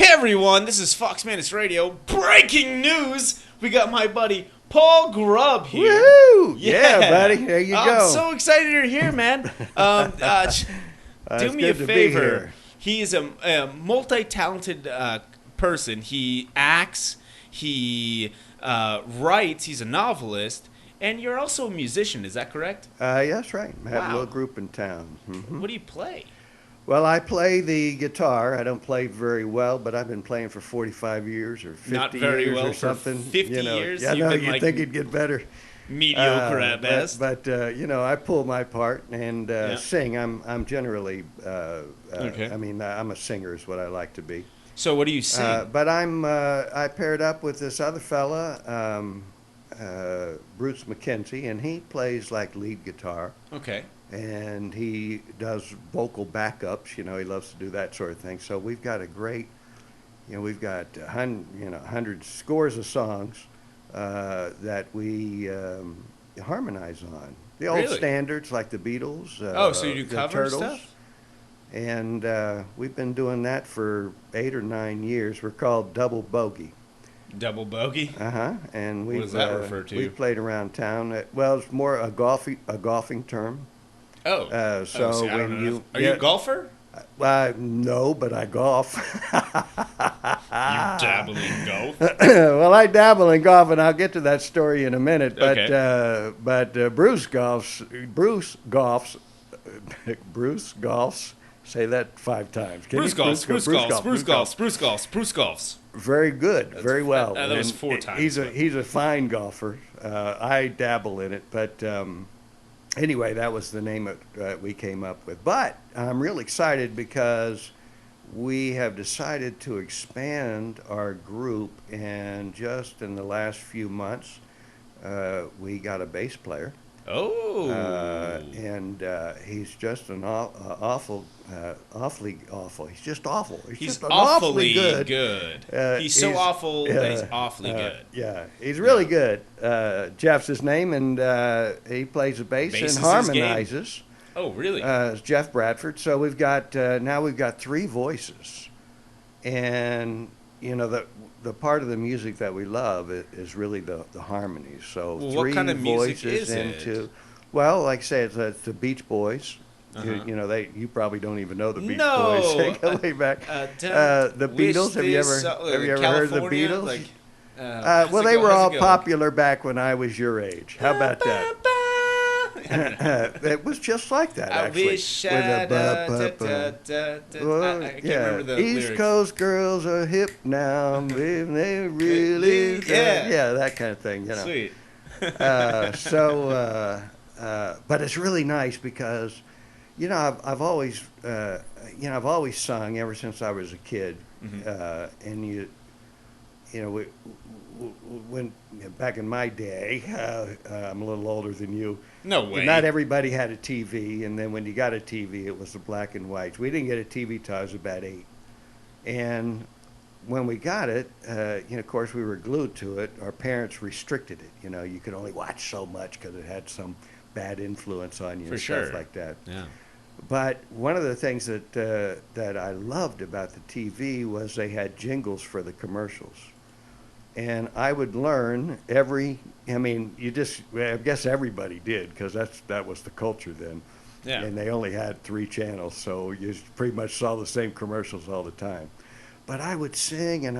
Hey everyone, this is Foxmantis Radio. Breaking news! We got my buddy Paul Grubb here. Woo! Yeah, buddy. There you go. I'm so excited you're here, man. Do me a favor. He is a multi-talented person. He acts, he writes, he's a novelist, and you're also a musician, is that correct? Yeah, that's right. I have Wow. a little group in town. What do you play? Well, I play the guitar. I don't play very well, but I've been playing for 45 years or 50 Not very years well or something. for 50 years? Yeah, You've no, been, you'd like, think it'd get better. Mediocre at best. But I pull my part and Yeah. sing. I'm generally, Okay. I'm a singer is what I like to be. So what do you sing? But I paired up with this other fella, Bruce McKenzie, and he plays like lead guitar. Okay. And he does vocal backups. He loves to do that sort of thing. So we've got a great, we've got hundreds, scores of songs that we harmonize on. The old Really? standards like the Beatles. So you do the cover Turtles. stuff? And we've been doing that for 8 or 9 years. We're called Double Bogey. Double bogey? And What does that refer to? We've played around town. Well, it's more a golfing term. Oh. So see, I don't when know. Are you a golfer? No, but I golf. You dabble in golf? Well, I dabble in golf, and I'll get to that story in a minute. But Okay. Bruce golfs. Say that 5 times. Can Bruce you? golfs, Bruce golfs, Bruce golfs, golfs. Bruce golfs, Bruce golfs. Very good, very well. that was And 4 times, He's but- a fine golfer. I dabble in it, but anyway, that was the name that we came up with. But I'm real excited because we have decided to expand our group, and just in the last few months, we got a bass player. Oh. And he's just an awfully awful. He's just awful. He's just an awfully awfully good. He's so awful that he's awfully good. Yeah, he's really good. Jeff's his name, and he plays the bass Bass and is his harmonizes. Oh, really? It's Jeff Bradford. So we've got now we've got 3 voices, and the part of the music that we love is really the harmonies. So Well, 3 what kind of music voices is it? into. Well, like I say, it's the Beach Boys. Uh-huh. You probably don't even know the Beach No. Boys. They go way back. The Wish Beatles. Have you this, ever heard of the California? Beatles? Like, Well, how's they it go- were how's all it go? popular back when I was your age. How about that? It was just like that, I actually. wish With I a I can't remember the East lyrics. Coast girls are hip now. They really, Yeah. that kind of thing. Sweet. But it's really nice because, I've always sung ever since I was a kid, and when back in my day, I'm a little older than you. No way. Not everybody had a TV, and then when you got a TV, it was the black and whites. We didn't get a TV till I was about 8, and when we got it, of course, we were glued to it. Our parents restricted it. You could only watch so much because it had some bad influence on you For and sure. stuff like that. Yeah. But one of the things that I loved about the TV was they had jingles for the commercials. And I would learn I guess everybody did, because that was the culture then. Yeah. And they only had 3 channels, so you pretty much saw the same commercials all the time. But I would sing and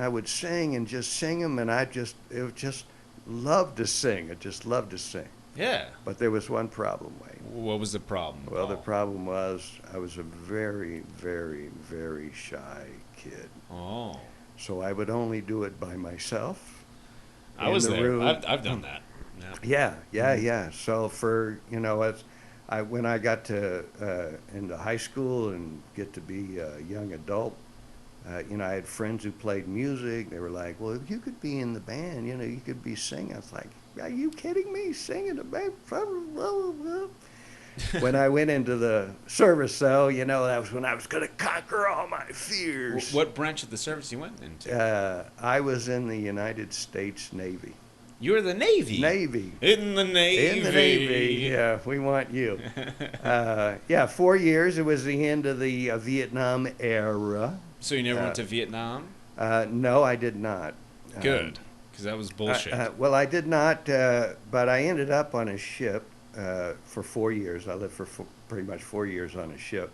just sing them, and it was just loved to sing. I just loved to sing. Yeah. But there was one problem, Wayne. What was the problem? Well, the Paul? problem was I was a very, very, very shy kid. Oh. So I would only do it by myself. I in was the there. room. I've done that. Yeah. Yeah. So when I got to into high school and get to be a young adult, I had friends who played music. They were like, "Well, if you could be in the band, you could be singing." I was like, "Are you kidding me? Singing a band?" When I went into the service, though, that was when I was going to conquer all my fears. What branch of the service you went into? I was in the United States Navy. You were the Navy. Navy. In the Navy. In the Navy. Yeah, we want you. 4 years. It was the end of the Vietnam era. So you never went to Vietnam? No, I did not. Good, because that was bullshit. Well, I did not, but I ended up on a ship for 4 years. I lived for pretty much 4 years on a ship,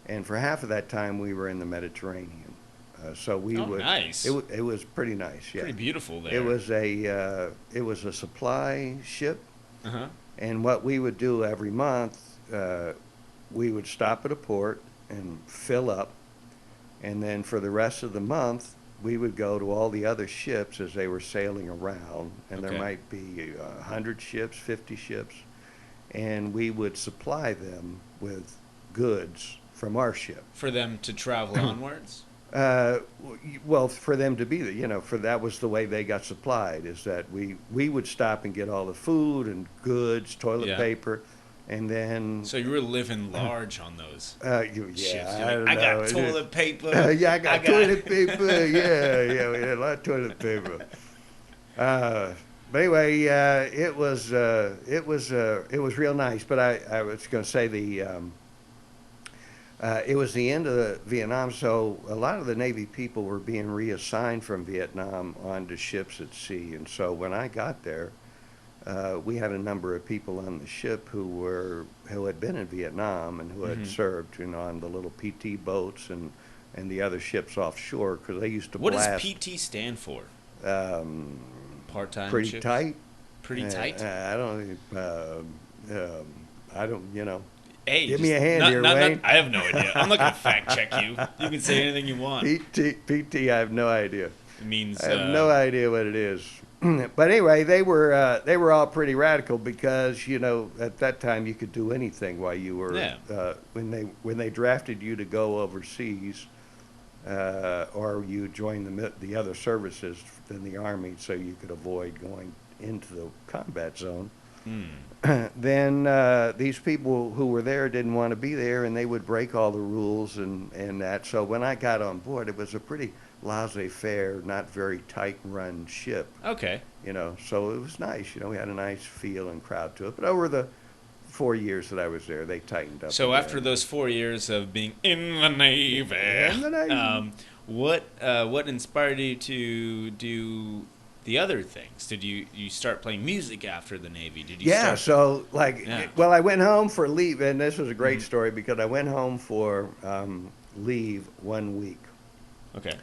and for half of that time we were in the Mediterranean. So we would. Nice. It was pretty nice. Yeah. Pretty beautiful there. It was a supply ship, Uh-huh. and what we would do every month, we would stop at a port and fill up, and then for the rest of the month we would go to all the other ships as they were sailing around, and there might be 100 ships, 50 ships, and we would supply them with goods from our ship. For them to travel onwards? Well, for them to be there, that was the way they got supplied, is that we would stop and get all the food and goods, toilet paper, and then... So you were living large on those ships. I got toilet paper. Yeah, I got toilet paper. Yeah, we had a lot of toilet paper. But anyway, it was real nice. But I was going to say it was the end of Vietnam, so a lot of the Navy people were being reassigned from Vietnam onto ships at sea. And so when I got there, we had a number of people on the ship who had been in Vietnam and who had served, on the little PT boats and the other ships offshore, because they used to blast. What does PT stand for? Part-time Pretty ships? tight. Pretty tight? I don't, Hey, give me a hand here, Wayne. I have no idea. I'm not going to fact check you. You can say anything you want. PT, I have no idea. It means... I have no idea what it is. But anyway, they were all pretty radical because, at that time you could do anything while you were... when they drafted you to go overseas, or you joined the other services in the Army so you could avoid going into the combat zone, then these people who were there didn't want to be there, and they would break all the rules and that. So when I got on board, it was a pretty laissez-faire, not very tight-run ship. Okay. So it was nice. We had a nice feel and crowd to it. But over the 4 years that I was there, they tightened up. So after those 4 years of being in the Navy, what inspired you to do the other things? Did you start playing music after the Navy? Did you well, I went home for leave, and this was a great story because I went home for leave 1 week. Okay.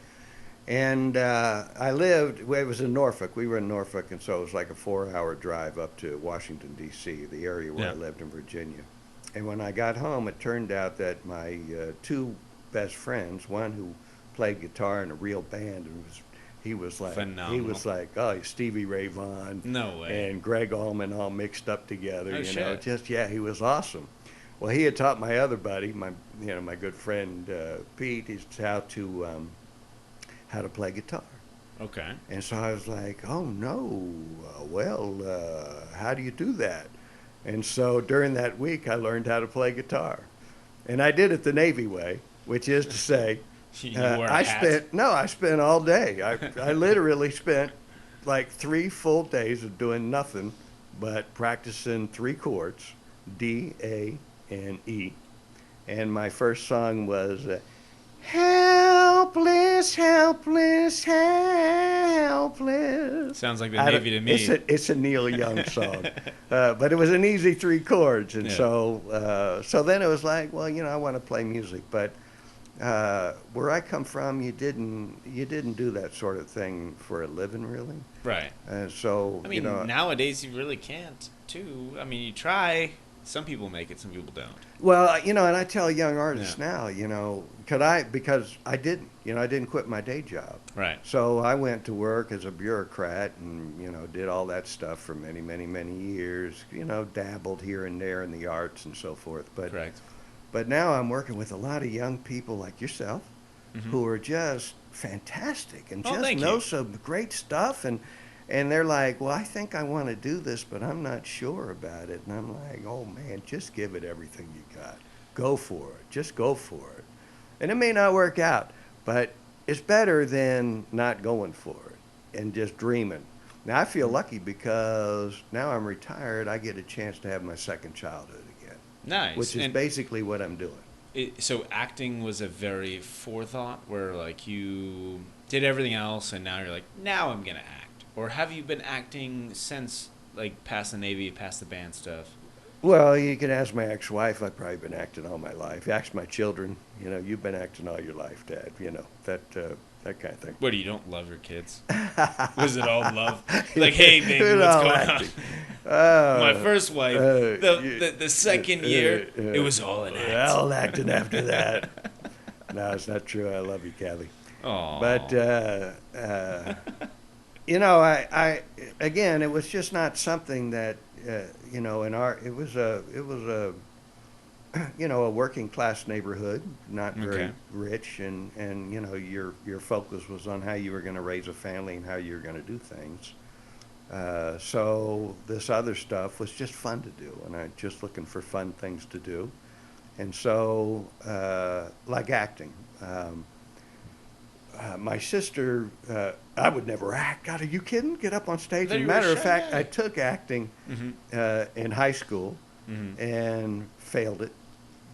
And it was in Norfolk. We were in Norfolk, and so it was like a 4-hour drive up to Washington, D.C., the area where I lived in Virginia. And when I got home, it turned out that my two best friends, one who played guitar in a real band, and he was like, phenomenal. He was like, Stevie Ray Vaughan. No way. And Greg Allman all mixed up together. Shit. He was awesome. Well, he had taught my other buddy, my good friend Pete, how to play guitar. Okay. And so I was like, oh no, how do you do that? And so during that week, I learned how to play guitar, and I did it the Navy way, which is to say, I spent all day. I literally spent like 3 full days of doing nothing but practicing 3 chords, D, A, and E. And my first song was helpless, helpless, helpless. Sounds like the Navy to me. It's a Neil Young song, but it was an easy 3 chords, and so then it was like, well, I want to play music, but where I come from, you didn't do that sort of thing for a living, really. Right. So nowadays you really can't too. I mean, you try. Some people make it, some people don't. Well, and I tell young artists now, because I didn't quit my day job. Right. So I went to work as a bureaucrat and, did all that stuff for many, many, many years, dabbled here and there in the arts and so forth. Correct. But now I'm working with a lot of young people like yourself who are just fantastic and just know some great stuff. And they're like, well, I think I want to do this, but I'm not sure about it. And I'm like, oh, man, just give it everything you got. Go for it. Just go for it. And it may not work out, but it's better than not going for it and just dreaming. Now, I feel lucky because now I'm retired. I get a chance to have my second childhood again. Nice. Which is basically what I'm doing. So acting was a very forethought where like you did everything else and now you're like, now I'm gonna act, or have you been acting since like past the Navy, past the band stuff? Well, you can ask my ex-wife. I've probably been acting all my life. Ask my children. You've been acting all your life, Dad. That kind of thing. What, you don't love your kids? Was it all love? Like, hey, baby, It was what's all going acting. on? My first wife, the second year, it was all an act. All acting after that. No, it's not true. I love you, Kathy. Aww. But I again, it was just not something that in our it was a a working class neighborhood, not very rich, and your focus was on how you were going to raise a family and how you were going to do things. So this other stuff was just fun to do, and I just looking for fun things to do, and so like acting. My sister, I would never act. God, are you kidding? Get up on stage. As a matter of fact, I took acting in high school and failed it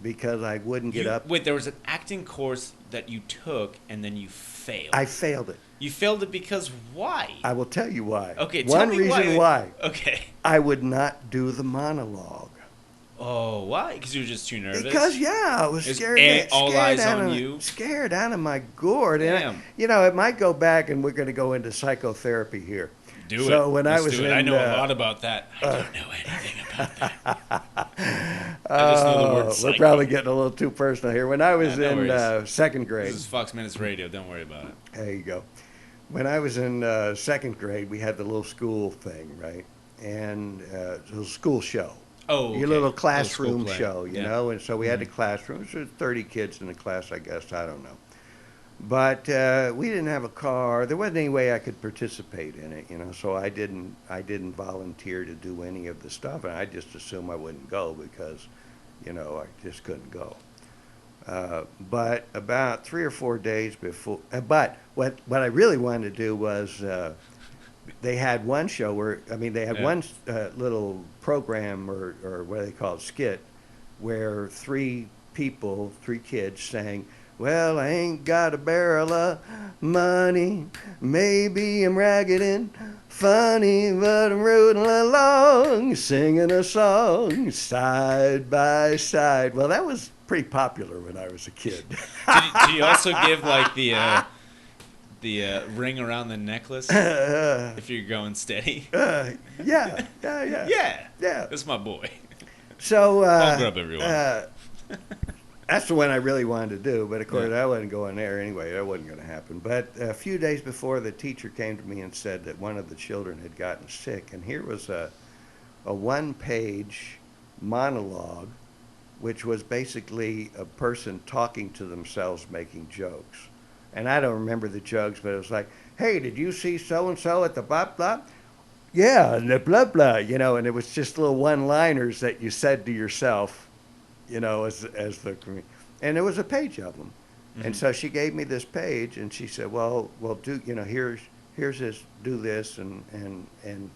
because I wouldn't get up. Wait, there was an acting course that you took and then you failed. I failed it. You failed it because why? I will tell you why. Okay, One reason why. Okay. I would not do the monologue. Oh, why? Because you were just too nervous? Because, I was scared. All eyes on you? Scared out of my gourd. Damn. And, it might go back, and we're going to go into psychotherapy here. Do it. So when Let's I was do it. in, I know a lot about that. I don't know anything about that. I just know the word psycho. We're probably getting a little too personal here. When I was in second grade. This is Foxmantis Radio. Don't worry about it. There you go. When I was in second grade, we had the little school thing, right? And it was a school show. Oh, okay. Your little classroom show, yeah. And so we had the classroom. So 30 kids in the class, I guess. I don't know. But we didn't have a car. There wasn't any way I could participate in it, So I didn't volunteer to do any of the stuff, and I just assumed I wouldn't go because, I just couldn't go. But about 3 or 4 days before, but what I really wanted to do was they had one show where, they had one little program or what they call it, skit, where 3 kids sang, well, I ain't got a barrel of money, maybe I'm ragged and funny, but I'm rooting along, singing a song side by side. Well, that was pretty popular when I was a kid. Did you also give like the ring around the necklace if you're going steady? Yeah. That's my boy. So Paul Grubb, everyone. That's the one I really wanted to do, but of course I wasn't going there anyway. That wasn't going to happen. But a few days before, the teacher came to me and said that one of the children had gotten sick, and here was a one-page monologue, which was basically a person talking to themselves, making jokes. And I don't remember the jokes, but it was like, hey, did you see so-and-so at the blah, blah? Yeah, and the blah, blah, and it was just little one-liners that you said to yourself, as the, and there was a page of them. Mm-hmm. And so she gave me this page, and she said, well, do, here's this, do this, and then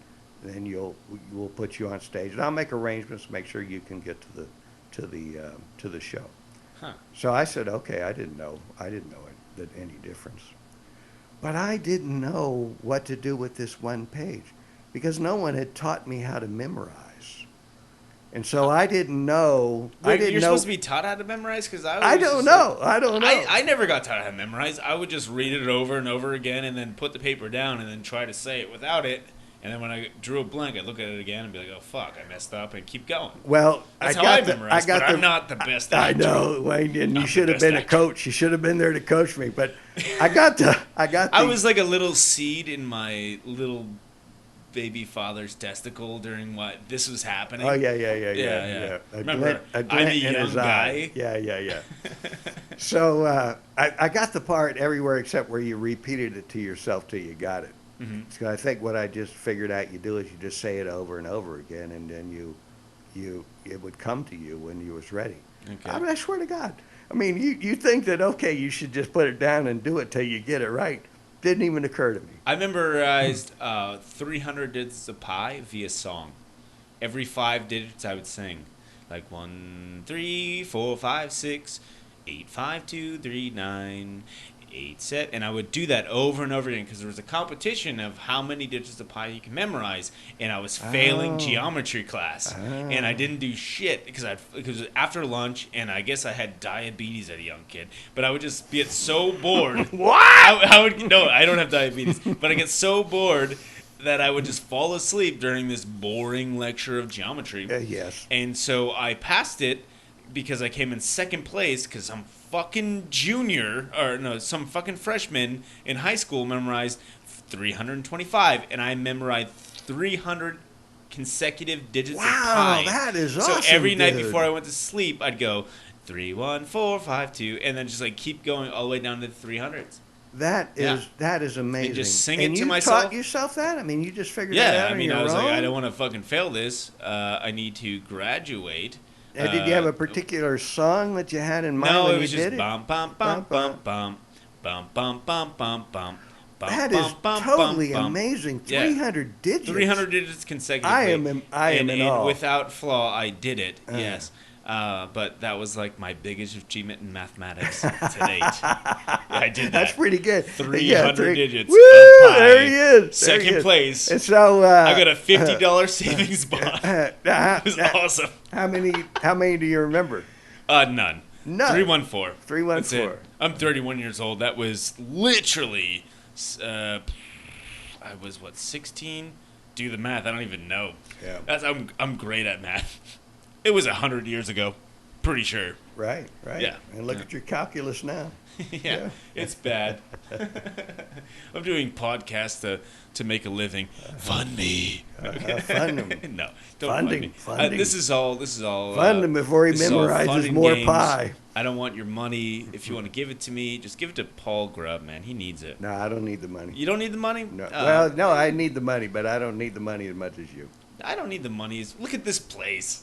we'll put you on stage. And I'll make arrangements to make sure you can get to the show. Huh. So I said, okay, I didn't know any difference. But I didn't know what to do with this one page because no one had taught me how to memorize. And so I didn't know. You're supposed to be taught how to memorize? Because I don't know. I never got taught how to memorize. I would just read it over and over again and then put the paper down and then try to say it without it. And then when I drew a blank, I'd look at it again and be like, oh, fuck, I messed up, and keep going. Well, that's how I memorize, but I'm not the best at it. I know, Wayne, and you should have been a coach. You should have been there to coach me. But I was like a little seed in my little baby father's testicle during what this was happening. Oh, yeah. Remember, I'm a young guy. Yeah. So I got the part everywhere except where you repeated it to yourself till you got it. Mm-hmm. So I think what I just figured out you do is you just say it over and over again, and then it would come to you when you was ready. Okay. I swear to God. You think that, okay, you should just put it down and do it till you get it right. Didn't even occur to me. I memorized 300 digits of pi via song. Every 5 digits I would sing. like 1, 3, 4, 5, 6, 8, 5, 2, 3, 9, 8, 7, and I would do that over and over again because there was a competition of how many digits of pi you can memorize, and I was failing geometry class, and I didn't do shit because after lunch, and I guess I had diabetes as a young kid, but I would just get so bored. What? I don't have diabetes, but I get so bored that I would just fall asleep during this boring lecture of geometry. Yes. And so I passed it because I came in second place because some fucking some fucking freshman in high school memorized 325, and I memorized 300 consecutive digits of pi. Wow, that is awesome. So every night before I went to sleep, I'd go 3, 1, 4, 5, 2, and then just like keep going all the way down to the 300s. That is amazing. And just sing it to you myself. Taught yourself that? I mean, you just figured that out on your own? I was like, I don't want to fucking fail this. I need to graduate. Did you have a particular song that you had in mind when you did it? No, it was just bum, bum, bum, bum, bum, bum, bum, bum, bum, bum. That is totally amazing. 300 digits. 300 digits consecutively. I am in awe. Without flaw, I did it. Yes. But that was like my biggest achievement in mathematics to date. I did that. That's pretty good. 300 digits. Woo! Of pi. There he is. Second place. And so I got a $50 savings bond. It was awesome. How many do you remember? None. None. 314. 314. That's it. I'm 31 years old. That was literally, I was 16? Do the math. I don't even know. Yeah. I'm great at math. It was 100 years ago, pretty sure. Right. Yeah. And look at your calculus now. yeah, it's bad. I'm doing podcasts to make a living. Fund me. Fund him. No, don't funding. Fund me. This is all. Fund him before he memorizes more pi. I don't want your money. If you want to give it to me, just give it to Paul Grubb, man. He needs it. No, I don't need the money. You don't need the money? No. No, I need the money, but I don't need the money as much as you. I don't need the money. Look at this place.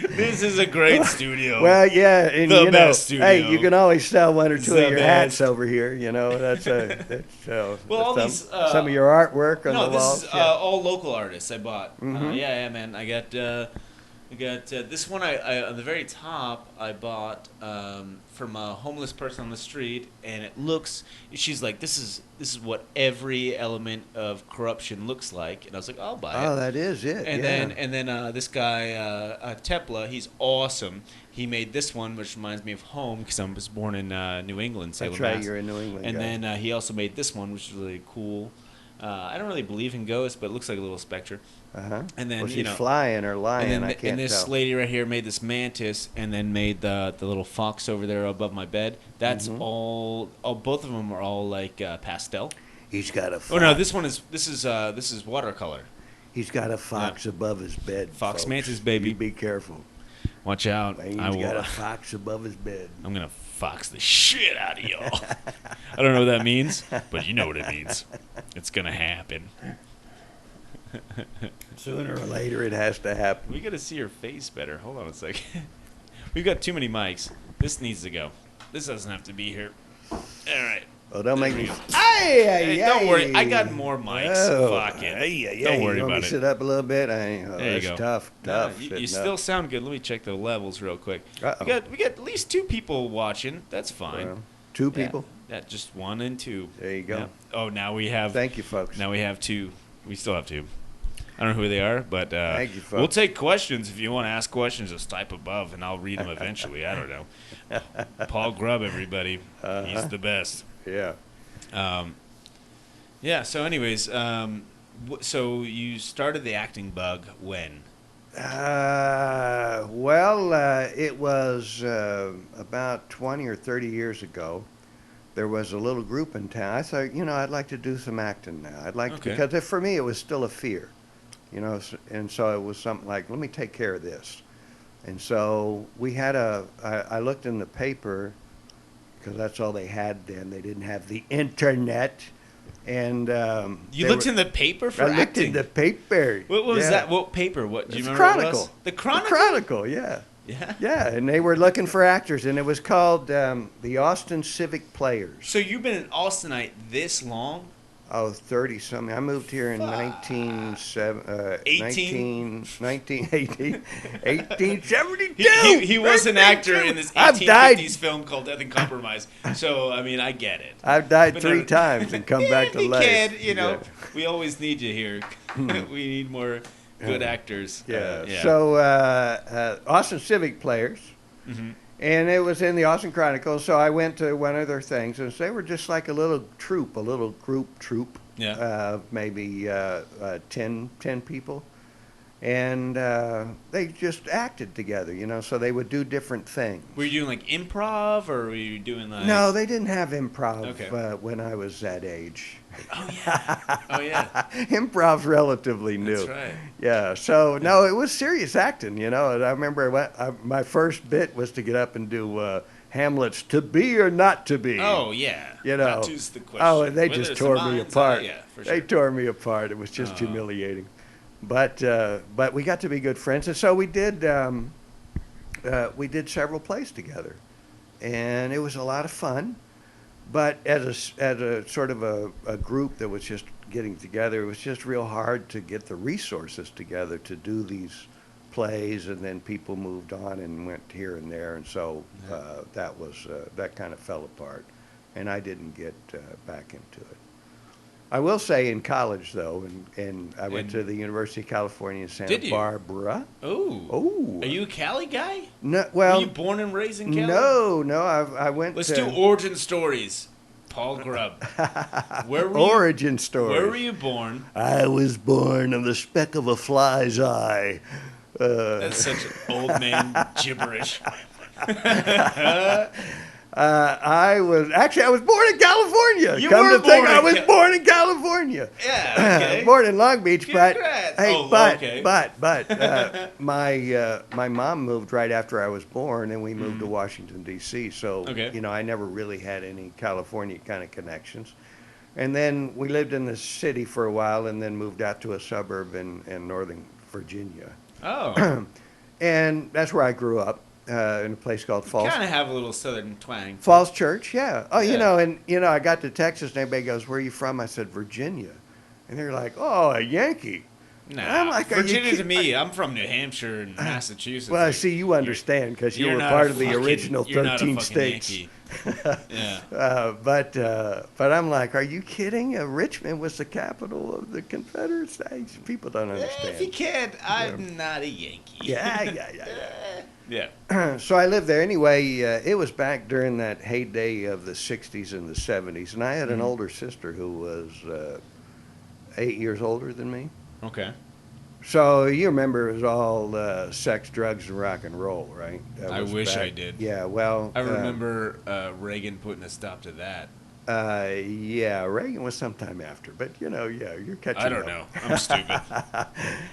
This is a great studio. Well, yeah, and the best studio. Hey, you can always sell one or two of your best. hats over here. You know, that's all some, these some of your artwork on the walls. This is all local artists I bought. Mm-hmm. Yeah, man. I got this one. I on the very top I bought from a homeless person on the street, and it looks. She's like, this is what every element of corruption looks like, and I was like, I'll buy it. Oh, that is it. And then this guy Tepla, he's awesome. He made this one, which reminds me of home because I was born in New England, Salem, That's right, Mass. you're in New England. And then he also made this one, which is really cool. I don't really believe in ghosts, but it looks like a little specter. And then she's flying or lying. I can't and this tell. lady right here made this mantis, and then made the little fox over there above my bed. That's all. Both of them are all like pastel. He's got a fox. Oh no, this is watercolor. He's got a fox above his bed. Foxmantis, baby. You be careful. Watch out. He's got a fox above his bed. I'm gonna fox the shit out of y'all. I don't know what that means, but you know what it means. It's gonna happen. Sooner or later, it has to happen. We got to see your face better. Hold on a second. We've got too many mics. This needs to go. This doesn't have to be here. All right. Oh, don't make me. Don't worry. I got more mics. Fuck it. Don't worry about it. Sit up a little bit. There you go. Tough. You still sound good. Let me check the levels real quick. We got at least 2 people watching. That's fine. Well, 2 people? Yeah, just 1 and 2. There you go. Yeah. Oh, now we have. Thank you, folks. Now we have 2. We still have 2. I don't know who they are, but thank you, folks. We'll take questions. If you want to ask questions, just type above, and I'll read them eventually. I don't know. Paul Grubb, everybody. He's the best. Yeah. Yeah, so anyways, so you started the acting bug when? It was about 20 or 30 years ago. There was a little group in town. I thought, I'd like to do some acting now. I'd like to, because for me it was still a fear, and so it was something like, let me take care of this. And so we had I looked in the paper, because that's all they had then. They didn't have the internet. And you looked in the paper for acting? I looked in the paper. What was that? What paper? What do you remember? Chronicle. What it was? The Chronicle. The Chronicle, yeah. Yeah. Yeah, and they were looking for actors, and it was called the Austin Civic Players. So you've been an Austinite this long? Oh, 30-something. I moved here in 1872. He was an actor in this I've 1850s died. film called Death and Compromise. So, I mean, I get it. I've died But 3 times and come back to you life. kid, you know, Yeah. we always need you here. We need more good actors. Yeah. Yeah. So Austin Civic players, Mhm. and it was in the Austin Chronicle. So I went to one of their things, and they were just like a little troop, a little group troop, Yeah. maybe 10 people, and they just acted together, you know. So they would do different things. Were you doing like improv, or were you doing like? No, they didn't have improv Okay. when I was that age. Oh yeah. Oh yeah. Improv's relatively new. That's right. Yeah. So no, it was serious acting, you know. And I remember my first bit was to get up and do Hamlet's "To Be or Not to Be." Oh yeah. You know. Not two's the question. Oh, and they Whether just it's tore the me mind's apart. eye, yeah, for sure. They tore me apart. It was just Oh. humiliating. But we got to be good friends, and so we did several plays together, and it was a lot of fun. But as a sort of a group that was just getting together, it was just real hard to get the resources together to do these plays, and then people moved on and went here and there, and so that kind of fell apart, and I didn't get back into it. I will say in college though, and I went to the University of California in Santa Did you? Barbara. Oh. Oh. Are you a Cali guy? No, well, Were you born and raised in Cali? no. I went. Let's to, do origin stories. Paul Grubb. Where were you? Origin story. Where were you born? I was born of the speck of a fly's eye. That's such old man gibberish. I was born in California. You Come were to think, born I in was born in California. Yeah, okay. Born in Long Beach, Congrats. but hey, Oh, okay. but my mom moved right after I was born, and we moved to Washington D.C. So Okay. you know, I never really had any California kind of connections. And then we lived in the city for a while, and then moved out to a suburb in Northern Virginia, Oh. and that's where I grew up. In a place called Falls. Kind of have a little southern twang. Falls Church, yeah. Oh, Yeah. you know, I got to Texas and everybody goes, "Where are you from?" I said, "Virginia," and they're like, "Oh, a Yankee." Nah, I'm like, "Are you Virginia to kidding?" me, I'm from New Hampshire and Massachusetts. Well, Like, see, you understand because you you're were not part a of the fucking- original you're not a 13 fucking states. Yankee. Yeah. But I'm like, "Are you kidding? Richmond was the capital of the Confederate States." People don't understand. If you can't, I'm not a Yankee. Yeah. Yeah. So I lived there anyway. It was back during that heyday of the '60s and the '70s, and I had an older sister who was 8 years older than me. Okay. So you remember it was all sex, drugs, and rock and roll, right? That I was wish back- I did. Yeah, well, I remember Reagan putting a stop to that. yeah, Reagan was sometime after, but you know, yeah, you're catching I don't up. know. I'm stupid.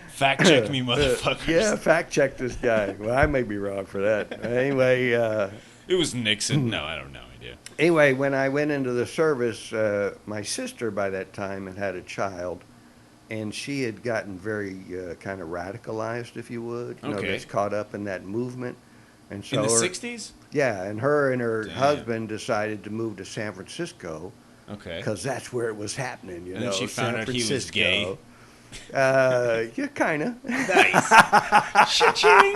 Fact check me, motherfuckers. Yeah, fact check this guy. Well, I may be wrong for that. Anyway. It was Nixon. No, I don't know idea. Anyway, when I went into the service, my sister by that time had a child, and she had gotten very kind of radicalized, if you would. You know, Okay. that's caught up in that movement. And so In the her- 60s? Yeah, and her Damn. husband decided to move to San Francisco Okay. because that's where it was happening, you And know. then she found San out he was Francisco. gay? Yeah, kind of. Nice. Cha-ching.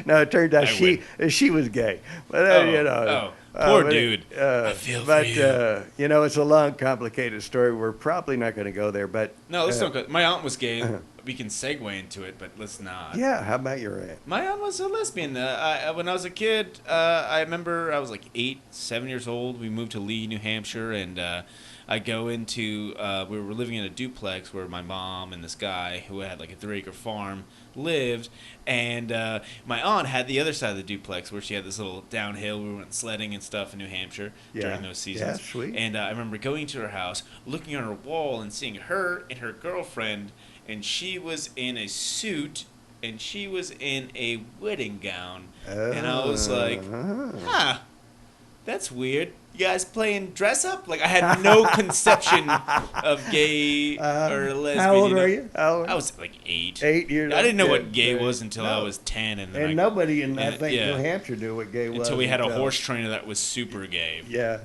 No, it turned out I she was gay. But, you know. Poor but, dude. I feel but, for you. you know, it's a long, complicated story. We're probably not going to go there, but. No, let's don't go. My aunt was gay. We can segue into it, but let's not. Yeah, how about your aunt? My aunt was a lesbian. When I was a kid, I remember I was like 7 years old. We moved to Lee, New Hampshire, and I go into, we were living in a duplex where my mom and this guy who had like a 3-acre farm lived, and my aunt had the other side of the duplex where she had this little downhill. We went sledding and stuff in New Hampshire during those seasons. Yeah, sweet. And I remember going to her house, looking on her wall and seeing her and her girlfriend, and she was in a suit and she was in a wedding gown. And I was like, huh, That's weird. You guys playing dress up? Like, I had no conception of gay or lesbian. How old are you? I was like 8. 8 years old. I didn't know what gay was until I was 10. And nobody in, I think, New Hampshire knew what gay was. Until we had a horse trainer that was super gay. Yeah.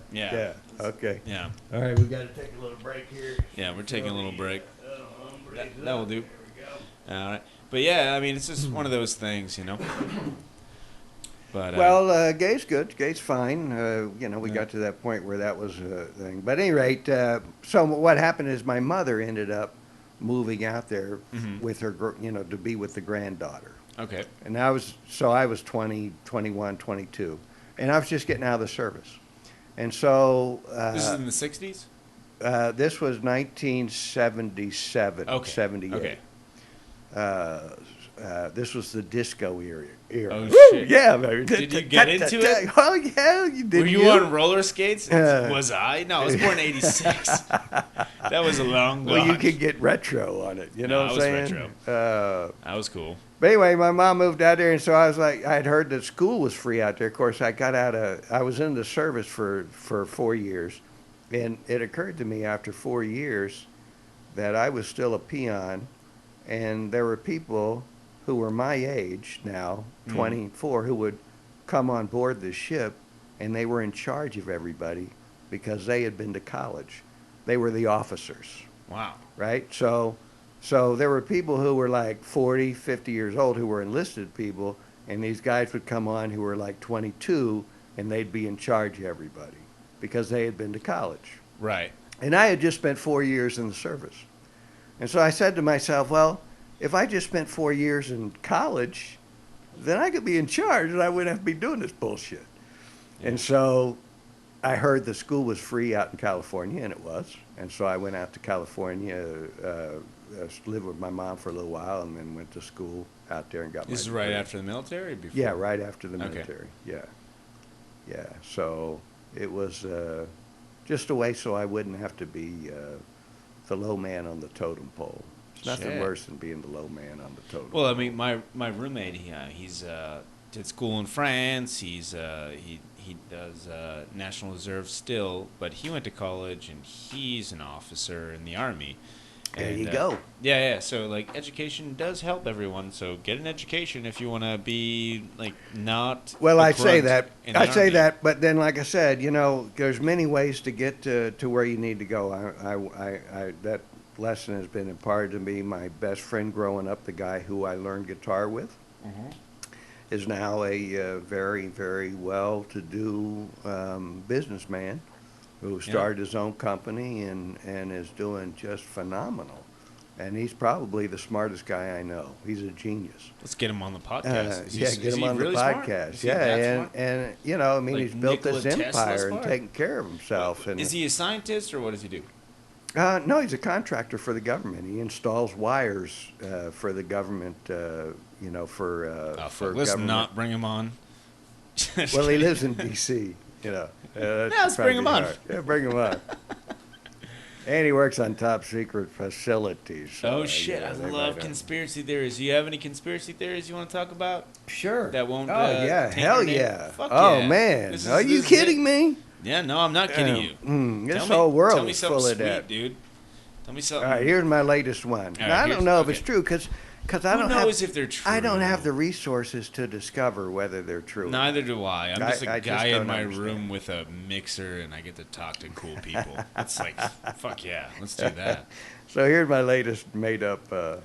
Okay. Yeah. All right, we got to take a little break here. Yeah, we're taking a little break. That will do. There we go. All right. But yeah, I mean, it's just one of those things, you know. But, well, gay's good. Gay's fine. We got to that point where that was a thing. But at any rate, so what happened is my mother ended up moving out there with her, to be with the granddaughter. Okay. And I was 20, 21, 22. And I was just getting out of the service. And so... this is in the 60s? This was 1977, 78. Okay. This was the disco era. Oh, Woo! shit. Yeah, baby. Did you get into it? Oh, yeah. Were you on roller skates? Was I? No, I was born in 86. That was a long Well, walk. you could get retro on it. You know what I'm saying? Retro. That was cool. But anyway, my mom moved out there, and so I was like, I had heard that school was free out there. Of course, I was in the service for 4 years, and it occurred to me after 4 years that I was still a peon, and there were people who were my age now, 24, who would come on board the ship, and they were in charge of everybody because they had been to college. They were the officers. Wow. Right? So there were people who were like 40, 50 years old who were enlisted people, and these guys would come on who were like 22, and they'd be in charge of everybody because they had been to college. Right. And I had just spent 4 years in the service. And so I said to myself, well, if I just spent 4 years in college, then I could be in charge and I wouldn't have to be doing this bullshit. Yeah. And so I heard the school was free out in California, and it was. And so I went out to California, lived with my mom for a little while, and then went to school out there and got my This is right after the military or before? Yeah, right after the military. Okay. Yeah. So it was just a way so I wouldn't have to be the low man on the totem pole. It's nothing worse than being the low man on the totem pole. Well, I mean, my roommate, he's did school in France. He does National Reserve still, but he went to college and he's an officer in the Army. There you go. Yeah. So like, education does help everyone. So get an education if you want to be like not. Well, I say that. But then, like I said, there's many ways to get to where you need to go. I that lesson has been imparted to me. My best friend growing up, the guy who I learned guitar with, is now a very, very well-to-do businessman who started his own company and is doing just phenomenal. And he's probably the smartest guy I know. He's a genius. Let's get him on the podcast. Get him on the podcast. Yeah, and he's built this empire and taken care of himself. And is he a scientist or what does he do? No, he's a contractor for the government. He installs wires for the government. For let's government. not bring him on. Well, he lives in D.C. Let's bring him on. Yeah, bring him on. And he works on top secret facilities. So shit! I love conspiracy theories. Do you have any conspiracy theories you want to talk about? Sure. That won't. Hell yeah! Fuck yeah. Man, are you kidding me? Yeah, no, I'm not kidding you. This whole world is full of that, dude. Tell me something. All right, here's my latest one. Now, I don't know if it's true because I don't knows if they're true? I don't have the resources to discover whether they're true. Neither do I. I'm just a guy in my room with a mixer, and I get to talk to cool people. It's like, fuck yeah, let's do that. So here's my latest made-up Are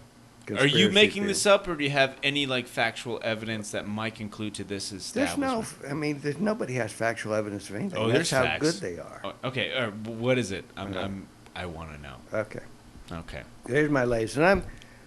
you making this up, or do you have any factual evidence that might conclude to this establishment? Nobody has factual evidence of anything. Oh, That's how facts. Good they are. Oh, okay, what is it? I want to know. Okay. Here's my latest,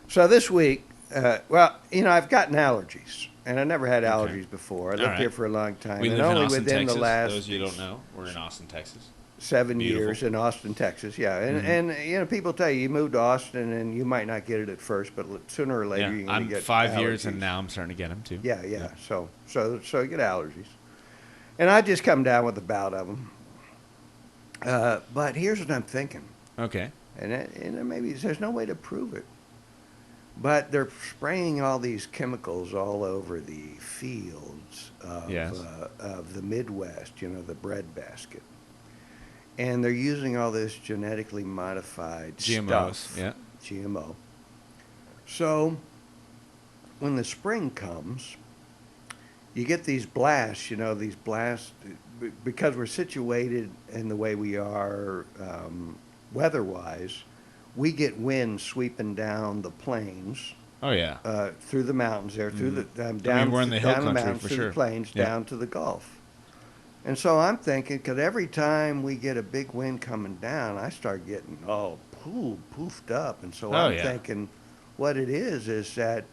so this week. I've gotten allergies, and I never had allergies before. I lived here for a long time, and only Austin, within Texas. the last. Those you don't know, we're in Austin, Texas. 7 years in Austin, Texas. Yeah, and people tell you move to Austin and you might not get it at first, but sooner or later you're going to get. I'm 5 allergies. years and now I'm starting to get them too. Yeah. So you get allergies, and I just come down with a bout of them. But here's what I'm thinking. Okay. And maybe there's no way to prove it, But they're spraying all these chemicals all over the fields of the Midwest, the breadbasket. And they're using all this genetically modified GMOs, stuff. yeah. GMO. So when the spring comes, you get these blasts, because we're situated in the way we are weather-wise, we get wind sweeping down the plains. Oh, yeah. Through the mountains there, through the we're in the hill down the country mountains, for through sure. the plains, Yeah. down to the Gulf. And so I'm thinking, because every time we get a big wind coming down, I start getting all poofed up. And so I'm thinking what it is that,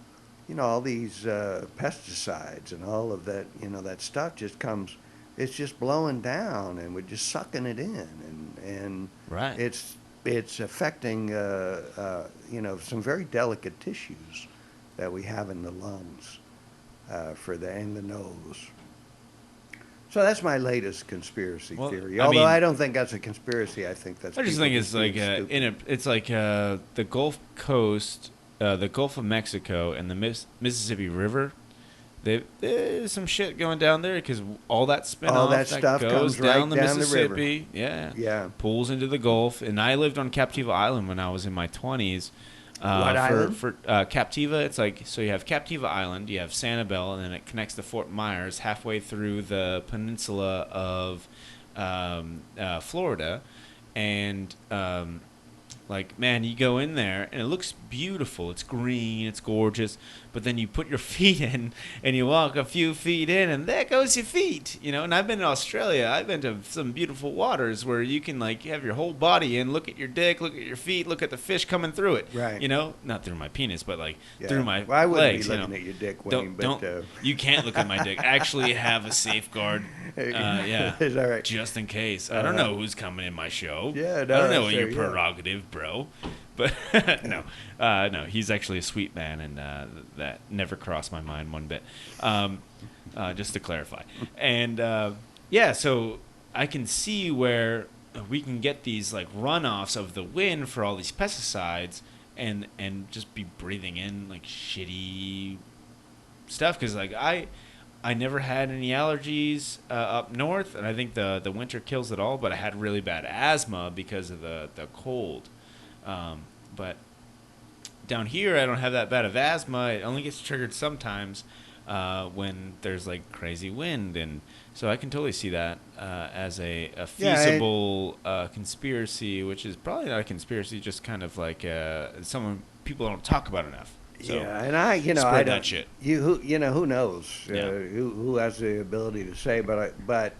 all these pesticides and all of that, that stuff just comes, it's just blowing down and we're just sucking it in. And right. It's affecting, some very delicate tissues that we have in the lungs and the nose. So that's my latest conspiracy theory. Although I don't think that's a conspiracy. I think that's. I just think it's like it's like the Gulf Coast, the Gulf of Mexico, and the Mississippi River. There's some shit going down there because all that spin-off that stuff goes comes down right the down Mississippi. the river. Yeah. Pools into the Gulf. And I lived on Captiva Island when I was in my 20s. What island? For Captiva, it's like, so you have Captiva Island, you have Sanibel, and then it connects to Fort Myers halfway through the peninsula of Florida. And man, you go in there and it looks beautiful. It's green, it's gorgeous. But then you put your feet in and you walk a few feet in and there goes your feet. And I've been in Australia. I've been to some beautiful waters where you can have your whole body in, look at your dick, look at your feet, look at the fish coming through it. Right. Not through my penis, but through my I wouldn't legs. be looking at your dick, Wayne, you can't look at my dick. Actually have a safeguard. Is that right? Just in case. I don't know who's coming in my show. Yeah, I don't know your prerogative, bro. But no, he's actually a sweet man, and that never crossed my mind one bit. Just to clarify, and so I can see where we can get these runoffs of the wind for all these pesticides, and just be breathing in shitty stuff because I never had any allergies up north, and I think the winter kills it all. But I had really bad asthma because of the cold. But down here, I don't have that bad of asthma. It only gets triggered sometimes when there's crazy wind, and so I can totally see that as a feasible conspiracy, which is probably not a conspiracy, just kind of someone people don't talk about enough. So and I spread don't, that shit. Who knows? Yeah. Who has the ability to say? But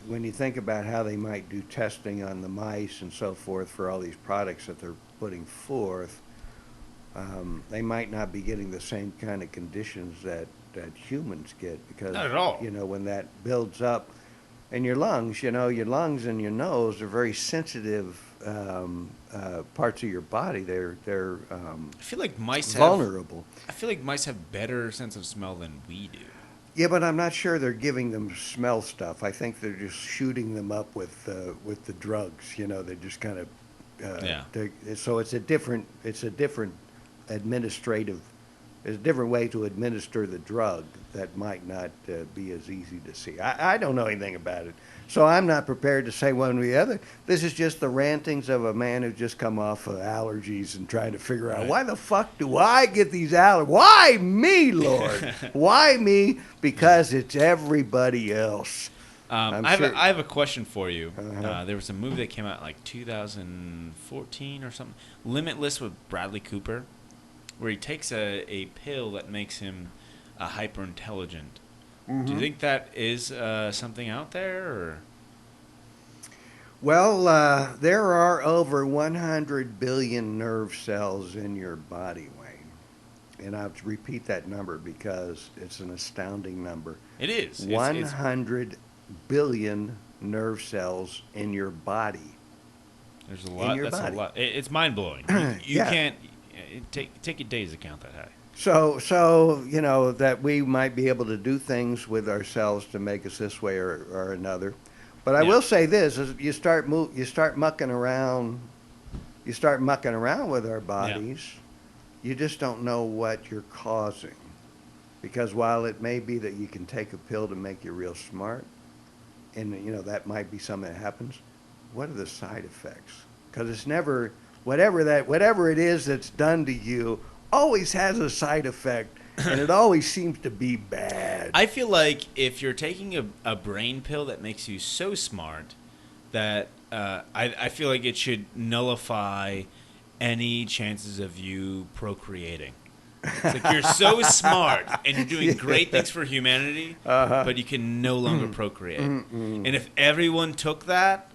when you think about how they might do testing on the mice and so forth for all these products that they're putting forth, they might not be getting the same kind of conditions that humans get because not at all. When that builds up in your lungs, your lungs and your nose are very sensitive parts of your body. They're I feel like mice vulnerable. I feel like mice have better sense of smell than we do. Yeah, but I'm not sure they're giving them smell stuff. I think they're just shooting them up with the drugs. They're just kind of so it's a different administrative. There's a different way to administer the drug that might not be as easy to see. I don't know anything about it, so I'm not prepared to say one or the other. This is just the rantings of a man who's just come off of allergies and trying to figure out why the fuck do I get these allergies? Why me, Lord? Why me? Because it's everybody else. I have a question for you. There was a movie that came out 2014 or something, Limitless, with Bradley Cooper, where he takes a pill that makes him hyper intelligent. Mm-hmm. Do you think that is something out there? Or? Well, there are over 100 billion nerve cells in your body, Wayne. And I have to repeat that number because it's an astounding number. It is. 100 billion nerve cells in your body. There's a lot. That's a lot. It's mind-blowing. You can't... Take your days to count that high. So that we might be able to do things with ourselves to make us this way or another. But I will say this: is you start mucking around with our bodies, you just don't know what you're causing. Because while it may be that you can take a pill to make you real smart, and that might be something that happens, what are the side effects? Because it's never whatever it is that's done to you always has a side effect, and it always seems to be bad. I feel like if you're taking a brain pill that makes you so smart that I feel like it should nullify any chances of you procreating. It's like you're so smart and you're doing great things for humanity, but you can no longer procreate. And if everyone took that,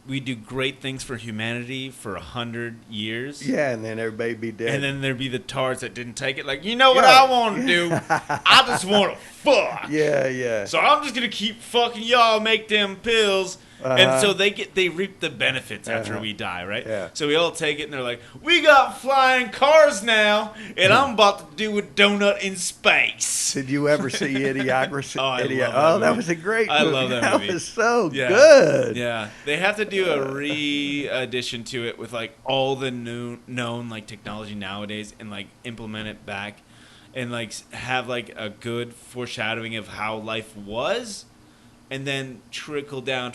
we'd do great things for humanity for 100 years. Yeah, and then everybody'd be dead. And then there'd be the tards that didn't take it. Like, you know what I want to do? I just want to fuck. Yeah. So I'm just going to keep fucking y'all, make them pills. And so they reap the benefits after we die, right? Yeah. So we all take it and they're like, we got flying cars now, and I'm about to do a donut in space. Did you ever see Idiocracy? Love that that was a great movie. I love that movie. That was so good. Yeah. They have to do a re-addition to it with like all the known like technology nowadays and like implement it back and like have like a good foreshadowing of how life was. And then trickle down,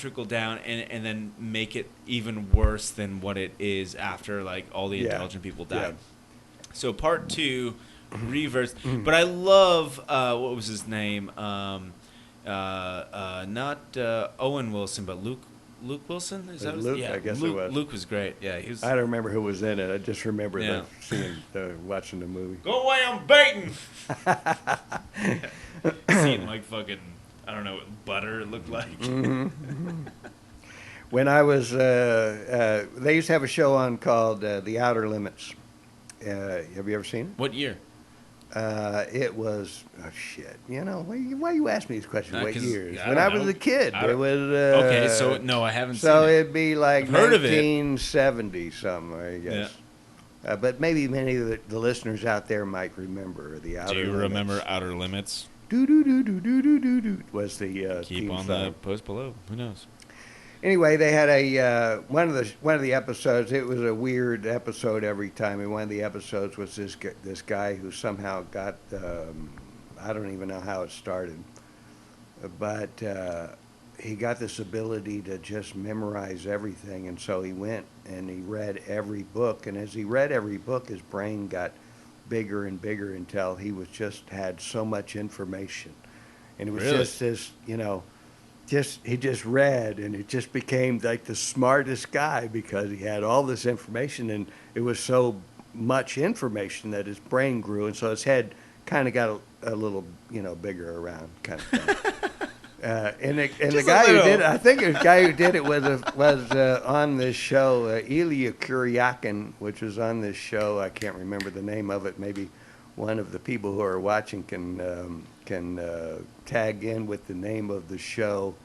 and then make it even worse than what it is after like all the intelligent people died. Yeah. So part 2, reverse. But I love what was his name? Not Owen Wilson, but Luke Wilson. Is that Luke? Yeah, I guess Luke, it was. Luke was great. Yeah, he was. I don't remember who was in it. I just remember watching the movie. Go away, I'm baiting. Seeing like fucking. I don't know what butter it looked like. When I was, they used to have a show on called The Outer Limits. Have you ever seen it? What year? It was, shit. Why you ask me these questions? What years? Yeah, when I was a kid. It was. Okay, so no, I haven't seen it. So it'd be like 1970 something, I guess. Yeah. But maybe many of the listeners out there might remember The Outer Limits. Do you remember Outer Limits? Was the keep on song. The post below. Who knows? Anyway, they had a one of the episodes. It was a weird episode every time. And one of the episodes was this guy who somehow got I don't even know how it started, but he got this ability to just memorize everything. And so he went and he read every book. And as he read every book, his brain got bigger and bigger until he had so much information, and it was just this, he just read, and it just became like the smartest guy because he had all this information, and it was so much information that his brain grew, and so his head kind of got a little, bigger around, kind of thing. And the guy who did it, I think the guy who did it was on this show, Ilya Kuryakin, which was on this show. I can't remember the name of it. Maybe one of the people who are watching can tag in with the name of the show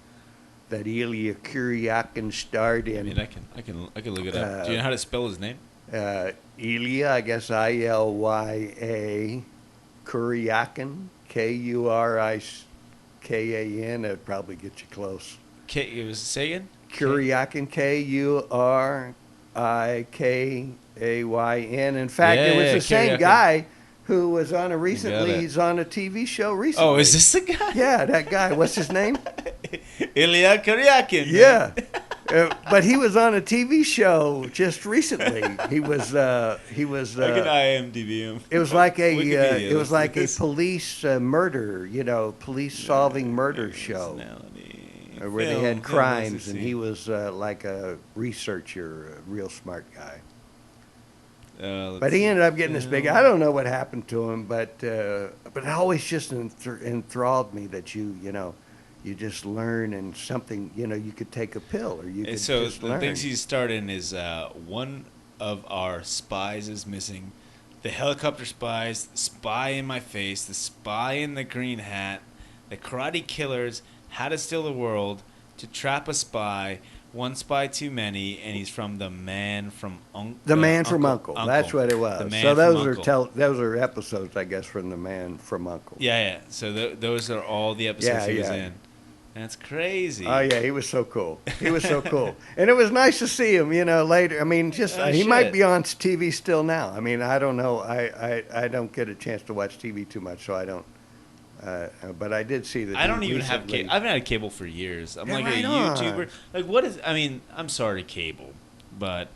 that Ilya Kuryakin starred in. I mean, I can look it up. Do you know how to spell his name? Ilya, I guess Ilya Kuryakin, Kurikakan. It'd probably get you close. It was saying Kuryakin, Kurikakan. In fact, it was the same guy who was on he's on a TV show recently. Oh, is this the guy? Yeah, that guy. What's his name? Ilya Kuryakin. Yeah. But he was on a TV show just recently. He was. I can IMDb him. It was like a police murder, police solving murder show, where they had crimes, and he was like a researcher, a real smart guy. But he ended up getting this big. I don't know what happened to him, but it always just enthralled me that you just learn, and something, you could take a pill, or you could just learn. So the things he's starting is one of our spies is missing. The helicopter spies, the spy in my face, the spy in the green hat, the karate killers, how to steal the world, to trap a spy, one spy too many, and he's from The Man from Uncle. The Man from Uncle. That's what it was. So those are episodes, I guess, from The Man from Uncle. Yeah. So those are all the episodes he was in. That's crazy. Oh yeah, he was so cool. He was so cool, and it was nice to see him. Later. I mean, he might be on TV still now. I mean, I don't know. I don't get a chance to watch TV too much, so I don't. But I did see that. I don't even have cable. I haven't had cable for years. I'm like right a on. YouTuber. Like, what is? I mean, I'm sorry, cable, but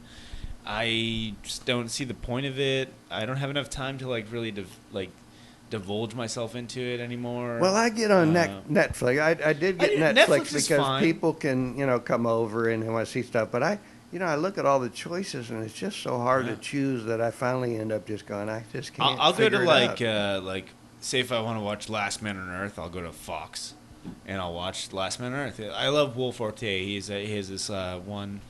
I just don't see the point of it. I don't have enough time to really divulge myself into it anymore. Well, I get on Netflix. I did get Netflix because people can come over and they want to see stuff. But I look at all the choices and it's just so hard to choose that I finally end up just going. I just can't. I'll go to say if I want to watch Last Man on Earth, I'll go to Fox, and I'll watch Last Man on Earth. I love Will Forte. He has this one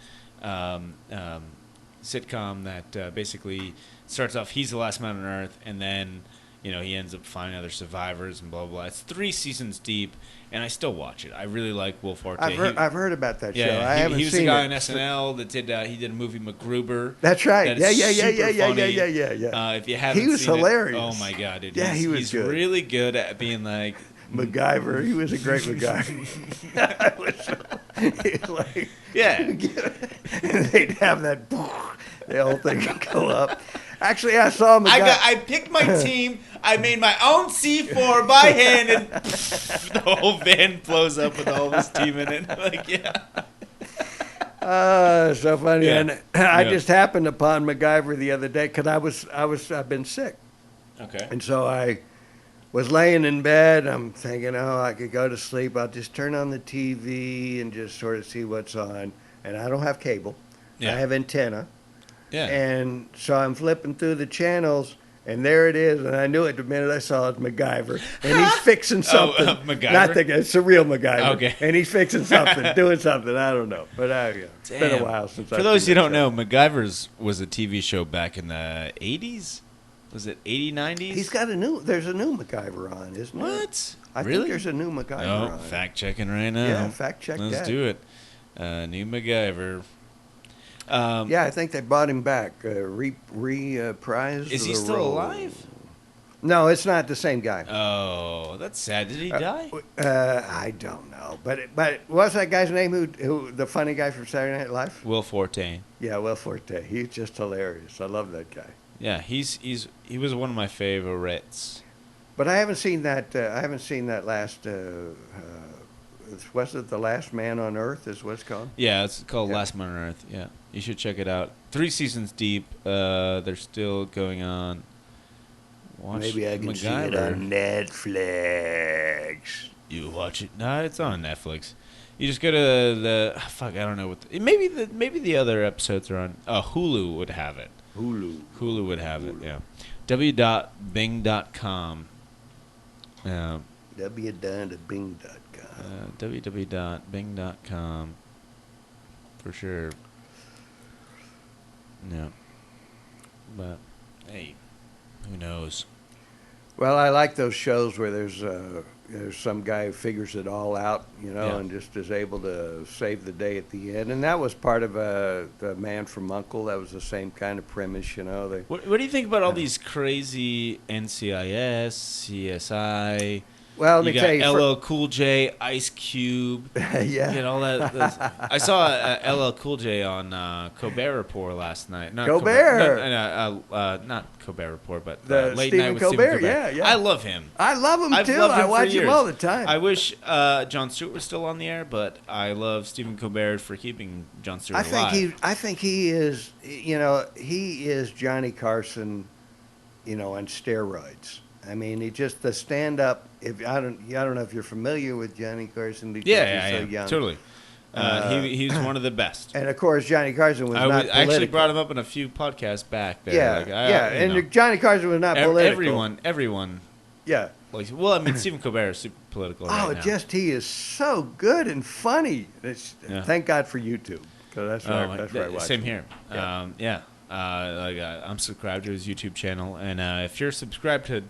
sitcom that basically starts off. He's the last man on Earth, and then he ends up finding other survivors and blah blah blah. It's 3 seasons deep, and I still watch it. I really like Will Forte. I've heard about that show. Yeah, I haven't he was seen the guy it. on SNL that did he did a movie MacGruber. That's right. That Yeah. If you haven't, he was seen hilarious. Oh my god, dude. Yeah, he's he's really good at being like MacGyver. He was a great MacGyver. And they'd have that. The whole thing would go up. Actually, I saw him. I picked my team. I made my own C4 by hand, and the whole van blows up with all of his team in it. So funny. Yeah. And I just happened upon MacGyver the other day because I've been sick. Okay. And so I was laying in bed. I'm thinking, I could go to sleep. I'll just turn on the TV and just sort of see what's on. And I don't have cable. Yeah. I have antenna. Yeah. And so I'm flipping through the channels, and there it is. And I knew it the minute I saw it, MacGyver. And he's fixing something. MacGyver? Not it's a real MacGyver. Okay. And he's fixing something, doing something. I don't know. But it's been a while since For those who don't know, MacGyver's was a TV show back in the 80s. Was it 80s, 90s? There's a new MacGyver on, isn't there? What? I think there's a new MacGyver on. Fact checking right now. Yeah, fact check that. Let's do it. New MacGyver. I think they brought him back. Reprised. Is he still alive? No, it's not the same guy. Oh, that's sad. Did he die? I don't know. But what's that guy's name? Who the funny guy from Saturday Night Live? Will Forte. Yeah, Will Forte. He's just hilarious. I love that guy. Yeah, he was one of my favorites. But I haven't seen that. Last. Was it The Last Man on Earth? Is what it's called? Yeah, it's called Last Man on Earth. Yeah, you should check it out. 3 seasons deep. They're still going on. Maybe I can see it on Netflix. You watch it? No, it's on Netflix. You just go to the I don't know what. Maybe the other episodes are on. Hulu would have it. Hulu would have it. Yeah. w.bing.com. w.bing.com. www.bing.com. For sure. Yeah. But hey, who knows? Well, I like those shows where there's some guy who figures it all out, and just is able to save the day at the end. And that was part of The Man from U.N.C.L.E. That was the same kind of premise, What do you think about all these crazy NCIS, CSI? Well, let me tell you. LL Cool J, Ice Cube. Yeah. All that. I saw LL Cool J on Colbert Report last night. Not Colbert. Not Colbert Report, but the Late Stephen Night with Colbert. Stephen Colbert. Yeah. I love him. I love him too. I watch him all the time. I wish Jon Stewart was still on the air, but I love Stephen Colbert for keeping Jon Stewart alive. I think he is. He is Johnny Carson, on steroids. I mean, he just the stand-up. I don't know if you're familiar with Johnny Carson. Because he's so young. Totally. He's one of the best. And of course, Johnny Carson was not political. I actually brought him up in a few podcasts back there. And Johnny Carson was not political. Everyone. Yeah. Stephen Colbert is super political right now. He is so good and funny. Thank God for YouTube, because that's where I watch. Same here. I'm subscribed to his YouTube channel, and if you're subscribed to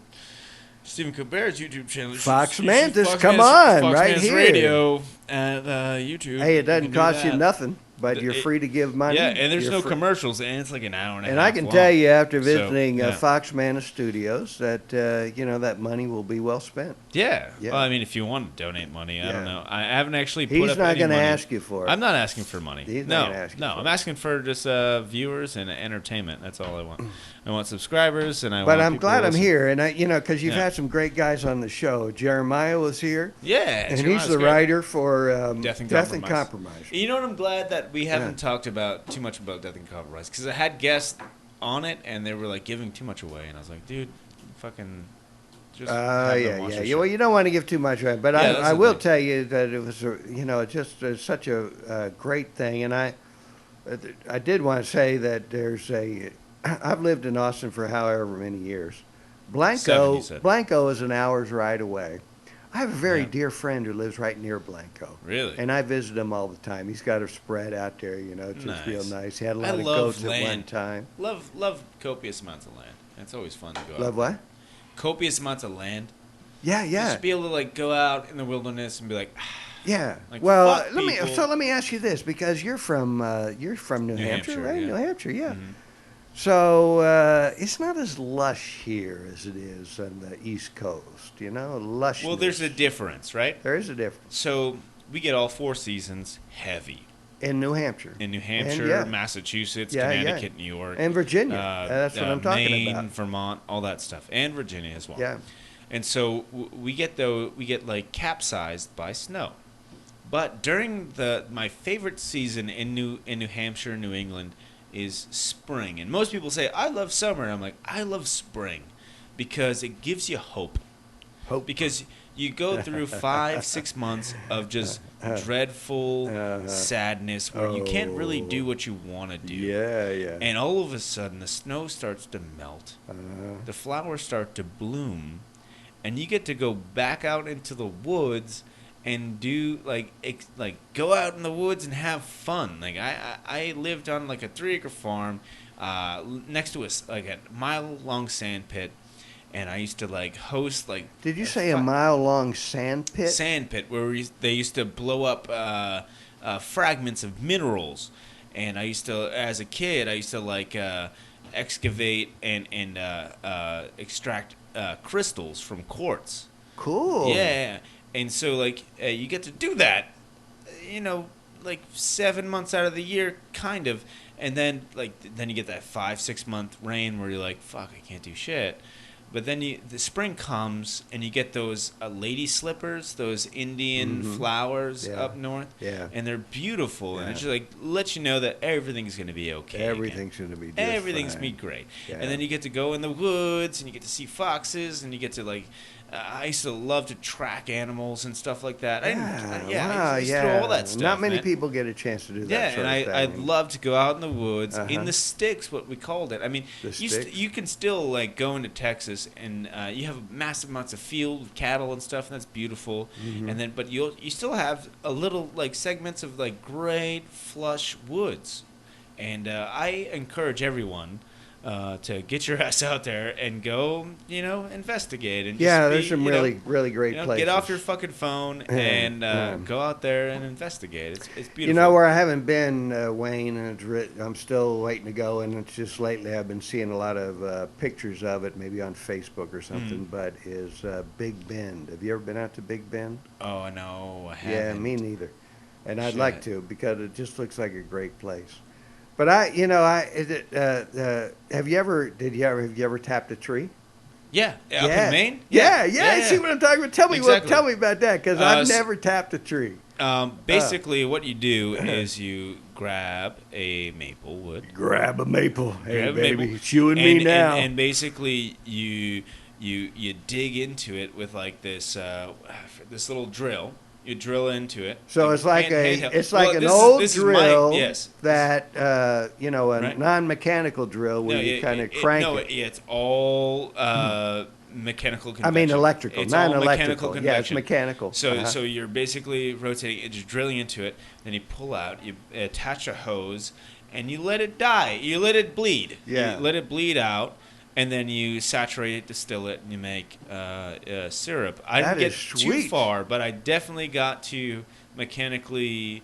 Stephen Colbert's YouTube channel, Foxmantis, come on, right here. Radio at YouTube. Hey, it doesn't cost you nothing. but you're free to give money. Yeah, and there's no commercials, and it's like an hour and a half. And I can long. tell you, after visiting So, Foxmantis Studios, that that money will be well spent. Yeah. Yeah. Well, I mean, if you want to donate money, I don't know. I haven't actually put He's up not any going to money. ask you for it. I'm not asking for money. He's not going to ask you No, for I'm it. asking for just viewers and entertainment. That's all I want. I want subscribers, and I But want I'm people glad to I'm listen. here, and because you've Yeah. had some great guys on the show. Jeremiah was here. Yeah. And Jeremiah's he's the great. writer for Death and Compromise. You know what? I'm glad that we haven't talked about too much about Death and Compromise, because I had guests on it, and they were like giving too much away, and I was like, dude, fucking just. Yeah. Well, you don't want to give too much away, but Yeah, that's I the will thing. tell you that it was just such a great thing, and I did want to say that I've lived in Austin for however many years. 7, you said. Blanco is an hour's ride away. I have a very Yeah. dear friend who lives right near Blanco. Really? And I visit him all the time. He's got a spread out there, it's just real nice. He had a lot of love goats land. at one time. Love copious amounts of land. It's always fun to go out. Love what? Copious amounts of land. Yeah. Just be able to like go out in the wilderness and be like, Yeah. Like, Well, fuck let people. me ask you this, because you're from New Hampshire, right? yeah. New Hampshire, yeah. Mhm. So it's not as lush here as it is on the East Coast. Lush. well, there's a difference, right? There is a difference So we get all 4 seasons heavy in New Hampshire in New Hampshire, yeah. Massachusetts, Yeah, Connecticut, New York, and Virginia. That's what I'm talking Maine, about. Vermont, all that stuff, and Virginia as well. Yeah. And so we get like capsized by snow. But during my favorite season in New Hampshire, New England, is spring. And most people say, I love summer. And I'm like, I love spring because it gives you hope. Hope. Because you go through 5-6 months of just dreadful sadness where you can't really do what you want to do. Yeah. And all of a sudden, the snow starts to melt. Uh-huh. The flowers start to bloom. And you get to go back out into the woods and do go out in the woods and have fun. Like I lived on like a 3-acre farm next to a mile-long sand pit, and I used to like host like. Did you say a mile-long sand pit? Sand pit where they used to blow up fragments of minerals, and I used to, as a kid, excavate and extract crystals from quartz. Cool. Yeah. And so, you get to do that, 7 months out of the year, kind of. And then, then you get that 5-6 month rain where you're like, fuck, I can't do shit. But then the spring comes and you get those lady slippers, those Indian flowers up north. Yeah. And they're beautiful. Yeah. And it's just lets you know that everything's going to be okay. Everything's going to be just Everything's fine. be great. Yeah. And then you get to go in the woods and you get to see foxes and you get to I used to love to track animals and stuff like that. I used to do all that stuff. Not many man. people get a chance to do that. Yeah, sort and of I thing. love to go out in the woods, Uh-huh. in the sticks, what we called it. I mean, The you sticks? you can still go into Texas and you have massive amounts of field with cattle and stuff, and that's beautiful. Mm-hmm. And then, but you still have a little segments of great flush woods, and I encourage everyone. To get your ass out there and go, investigate and There's some really great places. get off your fucking phone and go out there and investigate. It's beautiful. You know where I haven't been, Wayne, and I'm still waiting to go, and it's just lately I've been seeing a lot of pictures of it, maybe on Facebook or something, but is Big Bend. Have you ever been out to Big Bend? Oh no, I Yeah, haven't. me neither. And I'd Shit. like to, because it just looks like a great place. But have you ever tapped a tree? Yeah, up in Maine. Yeah. See what I'm talking about? Tell me Exactly. about that, because I've never tapped a tree. Basically, what you do is you grab a maple wood. Grab a maple. Hey, Grab a baby, maple, it's you and me now. And basically, you dig into it with this this little drill. You drill into it. So it's like handheld. an old this is drill yes. that a Right. non-mechanical drill where you kind of crank it. It's all mechanical convection. I mean electrical, It's all non-electrical. mechanical Yeah, it's convection. mechanical. So so you're basically rotating it, just drilling into it. Then you pull out, you attach a hose, and you let it die. You let it bleed. Yeah. You let it bleed out. And then you saturate it, distill it, and you make syrup. I That didn't get is too sweet. far, but I definitely got to mechanically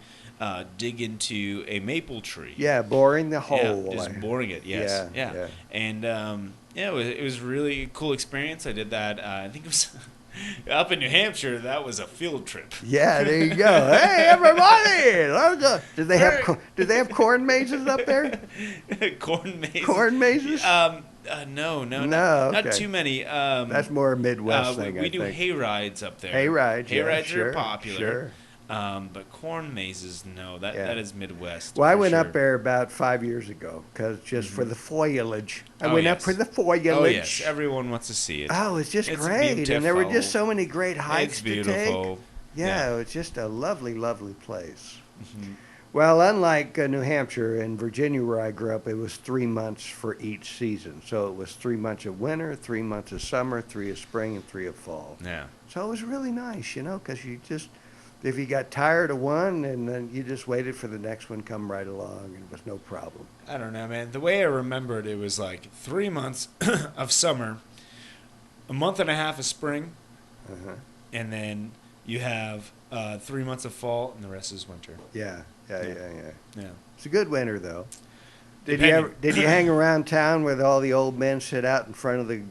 dig into a maple tree. Yeah, boring the hole. Yeah, just boring it. Yes. Yeah. And it was really a cool experience. I did that. I think it was up in New Hampshire. That was a field trip. Yeah, there you go. Hey, everybody! Let's go. Did they have corn mazes up there? Corn mazes. Corn mazes? No, okay. not too many. That's more a Midwest thing. We do hay rides up there. Hay rides. Hay rides sure, are popular. Sure. But corn mazes, no. That is Midwest. Well, I went up there about 5 years ago because just for the foliage. I went up for the foliage. Oh yes, everyone wants to see it. Oh, it's just great, beautiful. And there were just so many great hikes to take. Yeah, it's just a lovely, lovely place. Mm-hmm. Well, unlike New Hampshire and Virginia where I grew up, it was 3 months for each season. So it was 3 months of winter, 3 months of summer, 3 of spring, and 3 of fall. Yeah. So it was really nice, because you just, if you got tired of one, and then you just waited for the next one come right along, and it was no problem. I don't know, man. The way I remember it was like 3 months of summer, a month and a half of spring, and then you have 3 months of fall, and the rest is winter. Yeah. Yeah. It's a good winter, though. Did you hang around town where all the old men sit out in front of the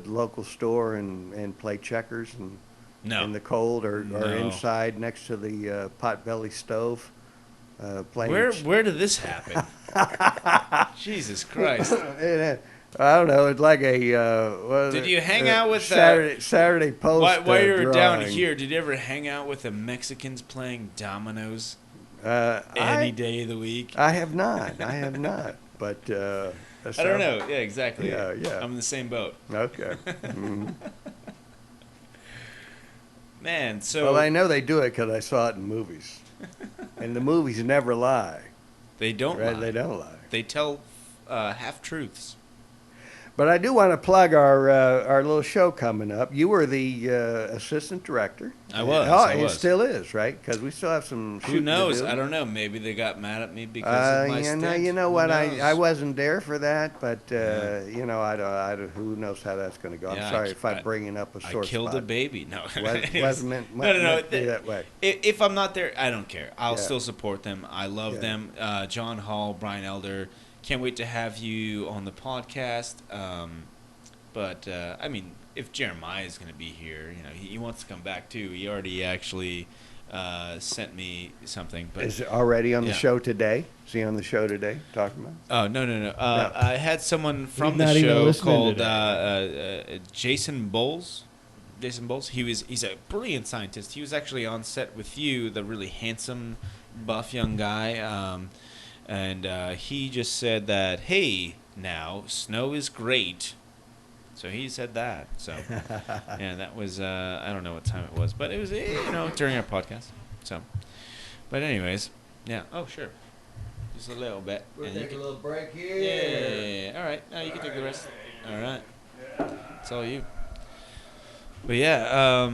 local store and play checkers in the cold, or inside next to the potbelly stove playing? Where did this happen? Jesus Christ! I don't know. It's like a. Did you hang out with Saturday Post? While you were down here, did you ever hang out with the Mexicans playing dominoes? Any day of the week. I have not. But I don't know. Yeah, exactly. Yeah. I'm in the same boat. Okay. Mm-hmm. Man, so. Well, I know they do it because I saw it in movies, and the movies never lie. They don't lie. They don't lie. They tell half truths. But I do want to plug our little show coming up. You were the assistant director. I was. It still is, right? Because we still have some. Who knows? I don't know. Maybe they got mad at me because of my stint. You know what? I wasn't there for that, but I don't. Who knows how that's going to go? I'm sorry if I'm bringing up a sore spot. I killed a baby. No, wasn't meant to be that way. If I'm not there, I don't care. I'll still support them. I love them. John Hall, Brian Elder. Can't wait to have you on the podcast. But I mean, if Jeremiah is going to be here, he wants to come back too. He already actually sent me something. But is it already on the show today? Is he on the show today talking about? Oh no. I had someone from the show called Jason Bowles. Jason Bowles. He's a brilliant scientist. He was actually on set with you, the really handsome, buff young guy. And he just said that, hey, now, snow is great. So he said that. So, yeah, that was, I don't know what time it was, but it was, during our podcast. So, but anyways, yeah. Oh, sure. Just a little bit. We'll take a little break here. Yeah. All right. Now you can take the rest. All right. It's all you. But yeah,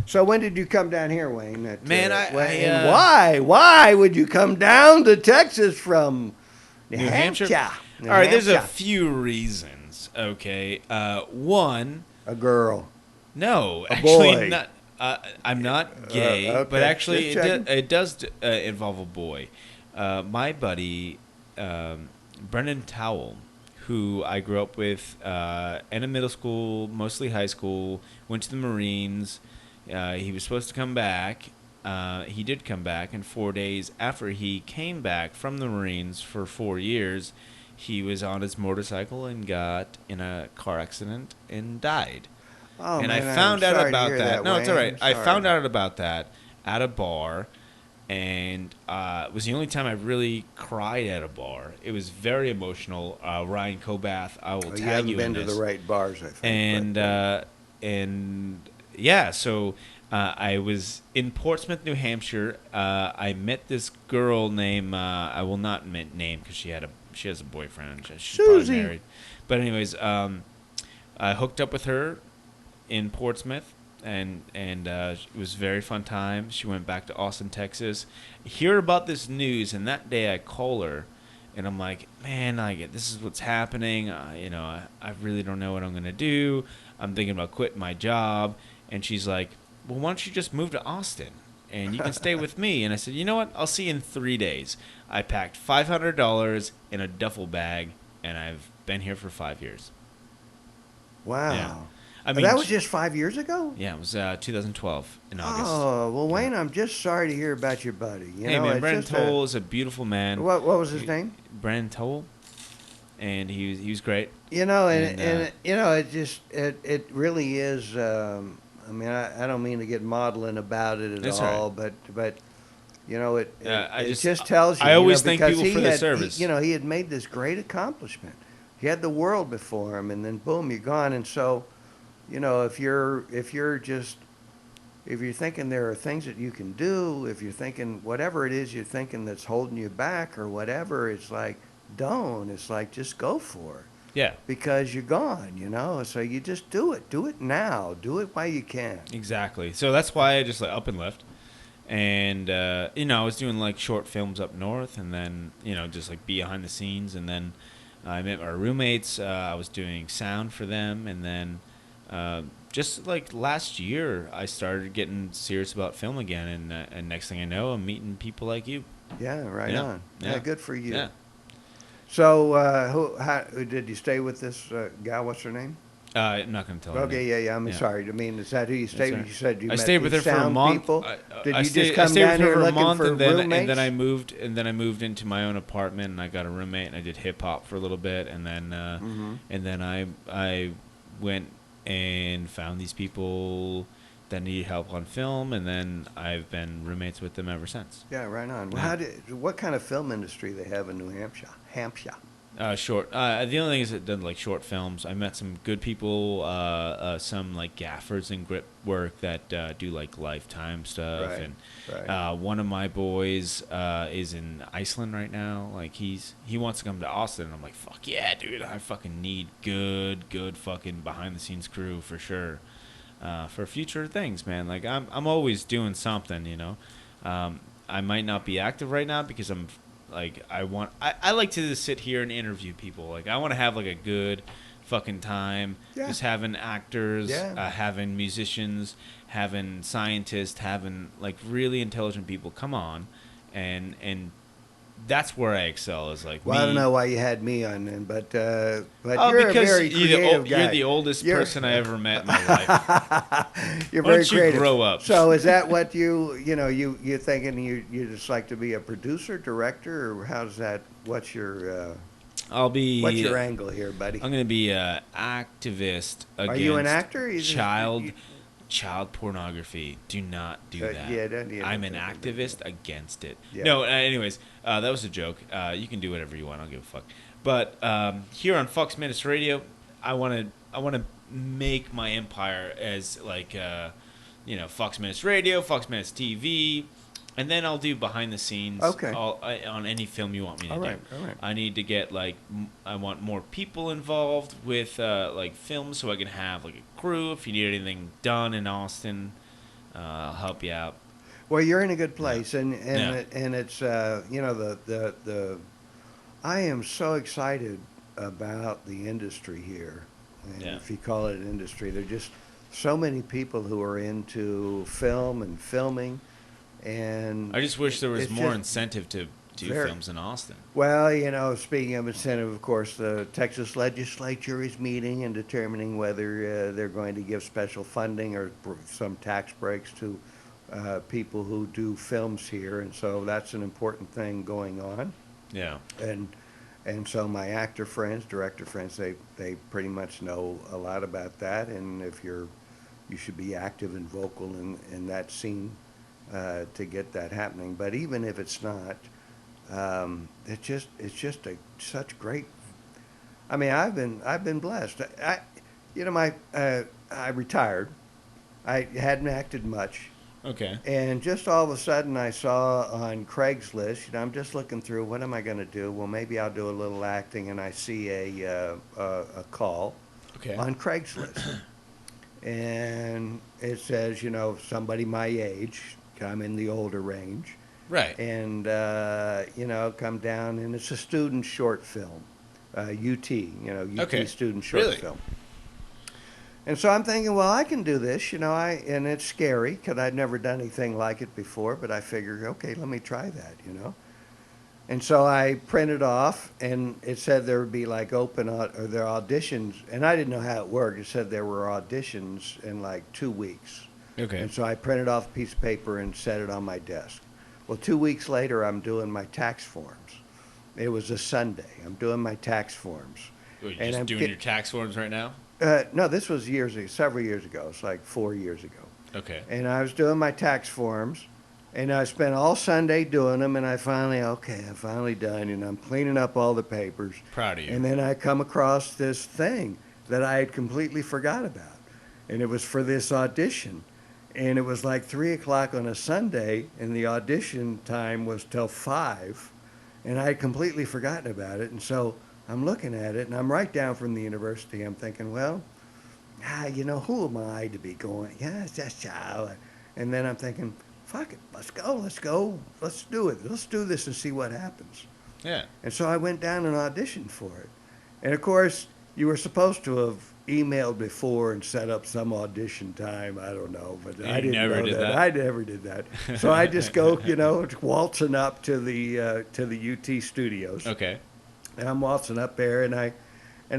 so when did you come down here, Wayne? Why would you come down to Texas from New Hampshire? All right, there's a few reasons. Okay, one. A girl. No, a actually boy. not. I'm not gay, okay. but actually it does involve a boy. My buddy, Brendan Towell, who I grew up with in middle school, mostly high school, went to the Marines. He was supposed to come back. He did come back, and 4 days after he came back from the Marines for 4 years, he was on his motorcycle and got in a car accident and died. Oh, and man, I found out about that. No, Wayne. it's all right. I found out about that at a bar, and it was the only time I really cried at a bar. It was very emotional. Ryan Kobath, I will tag you in this. You haven't been to the right bars, I think. And yeah, so I was in Portsmouth, New Hampshire. I met this girl named I will not name because she has a boyfriend. She's probably married. But anyways, I hooked up with her in Portsmouth, and it was a very fun time. She went back to Austin, Texas. Hear about this news, and that day I call her, and I'm like, man, this is what's happening. I really don't know what I'm gonna do. I'm thinking about quitting my job. And she's like, well, why don't you just move to Austin? and you can stay with me. And I said, you know what? I'll see you in 3 days. I packed $500 in a duffel bag, and I've been here for 5 years. Wow. Yeah. I mean, that was just 5 years ago? Yeah, it was 2012 in August. Oh, well, Wayne, I'm just sorry to hear about your buddy. Hey, man, Brandon Toll is a beautiful man. What was his name? Brandon Toll. And he was great. You know, and you know, it really is. I mean, I don't mean to get maudlin about it at all, right. but you know, it just tells you. I always thank people for the service. He had made this great accomplishment. He had the world before him, and then boom, you're gone. And so, you know, if you're thinking there are things that you can do, if you're thinking whatever it is you're thinking that's holding you back or whatever, it's like don't. It's like just go for it. Yeah. Because you're gone, you know. So you just do it. Do it now. Do it while you can. Exactly. So that's why I just like up and left. And you know, I was doing like short films up north, and then you know just like behind the scenes, and then I met our roommates. I was doing sound for them, and then just like last year, I started getting serious about film again, and next thing I know, I'm meeting people like you. Yeah, right on. Yeah, good for you. Yeah. So, who did you stay with this gal? What's her name? I'm not going to tell. Okay, yeah. I'm sorry. I mean, is that who you stayed with? You said you met stayed with her for a month. People? Did you just come down here looking for roommates? And then I moved into my own apartment, and I got a roommate, and I did hip hop for a little bit, and then I went and found these people that need help on film, and then I've been roommates with them ever since. Yeah, right on. Well, what kind of film industry they have in New Hampshire? Short. The only thing is it done like short films. I met some good people, some like gaffers and grip work that do like Lifetime stuff. Right, and one of my boys is in Iceland right now. Like he wants to come to Austin. I'm like, fuck yeah, dude. I fucking need good fucking behind the scenes crew for sure. For future things, man. Like I'm always doing something, you know. I might not be active right now because I'm like I like to just sit here and interview people. Like I want to have like a good fucking time. Yeah. Just having actors, having musicians, having scientists, having like really intelligent people come on, and that's where I excel. Is like. Well, I don't know why you had me on then, but you're because a very creative guy. You're the oldest person I ever met in my life. You're very creative. Grow up. So is that what you're thinking? You just like to be a producer, director, or how's that? What's your what's your angle here, buddy? I'm going to be an activist against. Are you an actor? Child pornography. Do not do that. Yeah, I'm an activist against it. Yeah. No, anyways, that was a joke. You can do whatever you want. I don't give a fuck. But here on Foxmantis Radio, I want to make my empire as like Foxmantis Radio, Foxmantis TV, and then I'll do behind the scenes. Okay. On any film you want me to do. All right. I need to get I want more people involved with like films, so I can have like a crew. If you need anything done in Austin, I'll help you out. Well, you're in a good place, and it's I am so excited about the industry here, and if you call it an industry, there are just so many people who are into film and filming. And I just wish there was more incentive to do films in Austin. Well, speaking of incentive, of course, the Texas legislature is meeting and determining whether they're going to give special funding or some tax breaks to people who do films here, and so that's an important thing going on. Yeah. And so my actor friends, director friends, they pretty much know a lot about that, and if you should be active and vocal in that scene. To get that happening, but even if it's not, it's just such great. I mean, I've been blessed. I retired. I hadn't acted much. Okay. And just all of a sudden, I saw on Craigslist. I'm just looking through. What am I going to do? Well, maybe I'll do a little acting, and I see a call on Craigslist, and it says, somebody my age. I'm in the older range. Right. And, come down, and it's a student short film, UT, UT student short film. And so I'm thinking, well, I can do this, and it's scary because I'd never done anything like it before, but I figured, okay, let me try that. And so I printed off, and it said there would be like there auditions, and I didn't know how it worked. It said there were auditions in like 2 weeks. Okay. And so I printed off a piece of paper and set it on my desk. Well, 2 weeks later, I'm doing my tax forms. It was a Sunday. I'm doing my tax forms. You're just doing your tax forms right now? No, this was several years ago. It's like 4 years ago. Okay. And I was doing my tax forms, and I spent all Sunday doing them, and I'm finally done, and I'm cleaning up all the papers. Proud of you. And then I come across this thing that I had completely forgot about, and it was for this audition. And it was like 3 o'clock on a Sunday, and the audition time was till 5, and I had completely forgotten about it. And so I'm looking at it, and I'm right down from the university. I'm thinking, well, who am I to be going? Yeah, it's just child. And then I'm thinking, fuck it, let's go, let's do it. Let's do this and see what happens. Yeah. And so I went down and auditioned for it. And of course, you were supposed to have emailed before and set up some audition time. I don't know, but I didn't know that. I never did that. So I just go, waltzing up to the UT studios. Okay. And I'm waltzing up there, and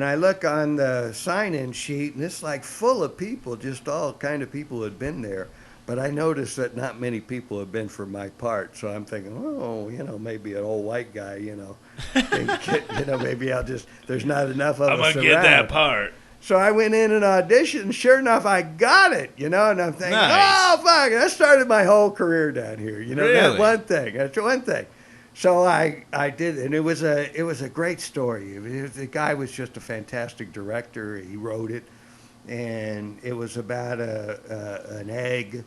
I look on the sign-in sheet, and it's like full of people, just all kind of people who had been there. But I noticed that not many people have been for my part, so I'm thinking, maybe an old white guy, maybe there's not enough of us around. I'm gonna get that part. So I went in and auditioned, and sure enough, I got it, and I'm thinking, nice. Oh, fuck, that started my whole career down here, Really? That's one thing. So I did, and it was a great story. The guy was just a fantastic director. He wrote it, and it was about an egg,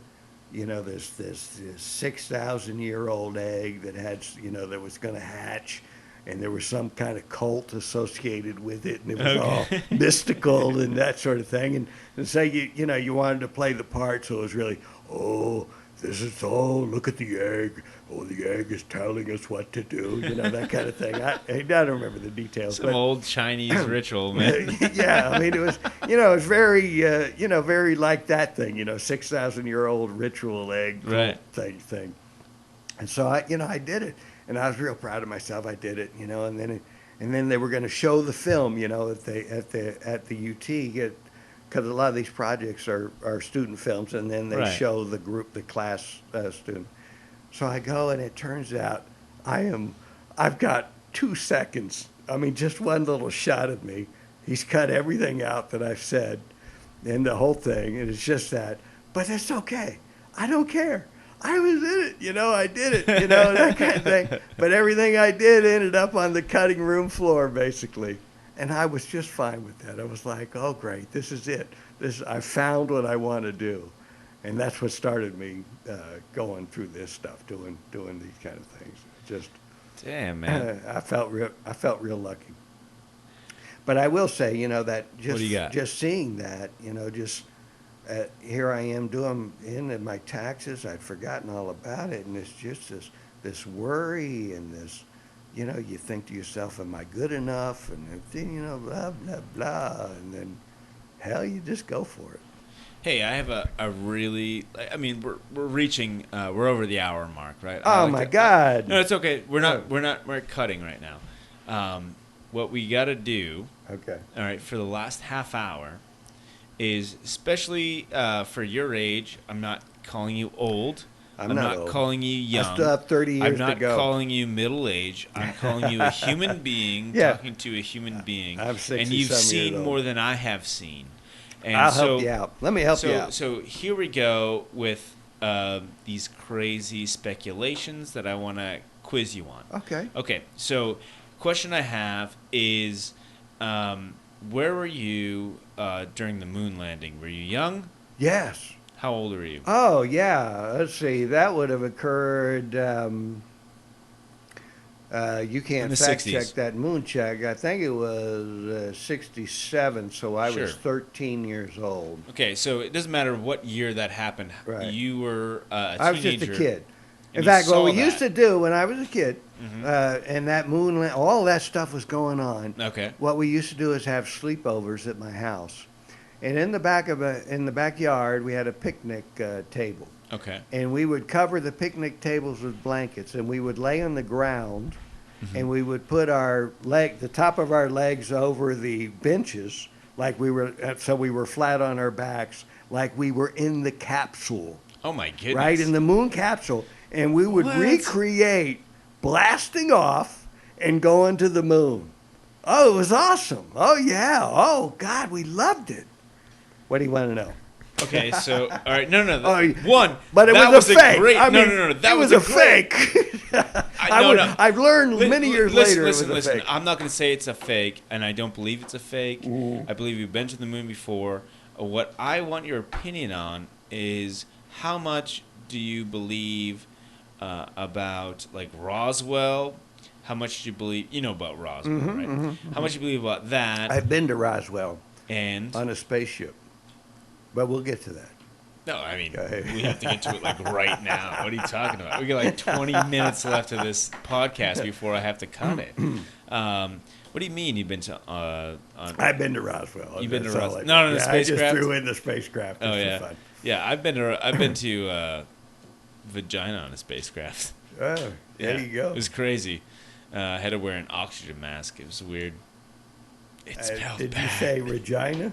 this 6,000-year-old egg that that was going to hatch, and there was some kind of cult associated with it, and it was all mystical and that sort of thing. And so you wanted to play the part, so it was really, look at the egg. Oh, the egg is telling us what to do, that kind of thing. I don't remember the details. Some old Chinese ritual, man. Yeah, I mean, it was, it was very, very like that thing, 6,000-year-old ritual egg thing. And so I did it, and I was real proud of myself. I did it, and then they were going to show the film, at the UT, because a lot of these projects are student films, and then they show the class student. So I go, and it turns out I've got 2 seconds. I mean, just one little shot of me. He's cut everything out that I've said and the whole thing, and it's just that. But it's okay. I don't care. I was in it, I did it, that kind of thing. But everything I did ended up on the cutting room floor, basically. And I was just fine with that. I was like, oh, great, this is it. I found what I want to do. And that's what started me going through this stuff, doing these kind of things. Just, damn, man. I felt real lucky. But I will say, that just seeing that, here I am doing my taxes. I'd forgotten all about it, and it's just this worry and this, you think to yourself, am I good enough? And then, blah, blah, blah. And then, hell, you just go for it. Hey, I have a really, we're reaching, we're over the hour mark, right? Oh, my God. No, it's okay. We're cutting right now. What we got to do, okay, all right, for the last half hour is, especially for your age, I'm not calling you old. I'm not old. Calling you young. I still have 30 years to go. I'm not calling you middle age. I'm calling you a human being talking to a human being. I'm 60 and you've seen old. more than I have seen. And I'll help you out. Let me help you out. So here we go with these crazy speculations that I want to quiz you on. Okay. Okay. So question I have is, where were you during the moon landing? Were you young? Yes. How old were you? Oh, yeah. Let's see. That would have occurred. You can't fact 60s. check that moon check. I think it was 67, so I was 13 years old. Okay, so it doesn't matter what year that happened. Right. You were a teenager. I was just a kid. In fact, what we used to do when I was a kid, Mm-hmm. and that moon, all that stuff was going on. Okay. What we used to do is have sleepovers at my house. And in the backyard, we had a picnic table. Okay. And we would cover the picnic tables with blankets, and we would lay on the ground, and we would put the top of our legs over the benches, so we were flat on our backs, like we were in the capsule. Oh my goodness! Right, in the moon capsule, and we would recreate blasting off and going to the moon. Oh, it was awesome! Oh yeah! Oh God, we loved it. What do you want to know? Okay, so all right, no, but it was a fake. No, that was a fake. I've learned many years later. Listen. Fake. I'm not going to say it's a fake, and I don't believe it's a fake. I believe you've been to the moon before. What I want your opinion on is how much do you believe about like Roswell? How much do you believe about Roswell, right? How much do you believe about that? I've been to Roswell and on a spaceship. But we'll get to that. No, I mean, we have to get to it like right now. What are you talking about? We got like 20 minutes left of this podcast before I have to cut it. What do you mean you've been to? I've been to Roswell. You've been to Roswell? No, the spacecraft. I just threw in the spacecraft. Oh yeah, for fun. Yeah. I've been to vagina on a spacecraft. Oh, there you go. It was crazy. I had to wear an oxygen mask. It was weird. It smelled Did bad. you say Regina?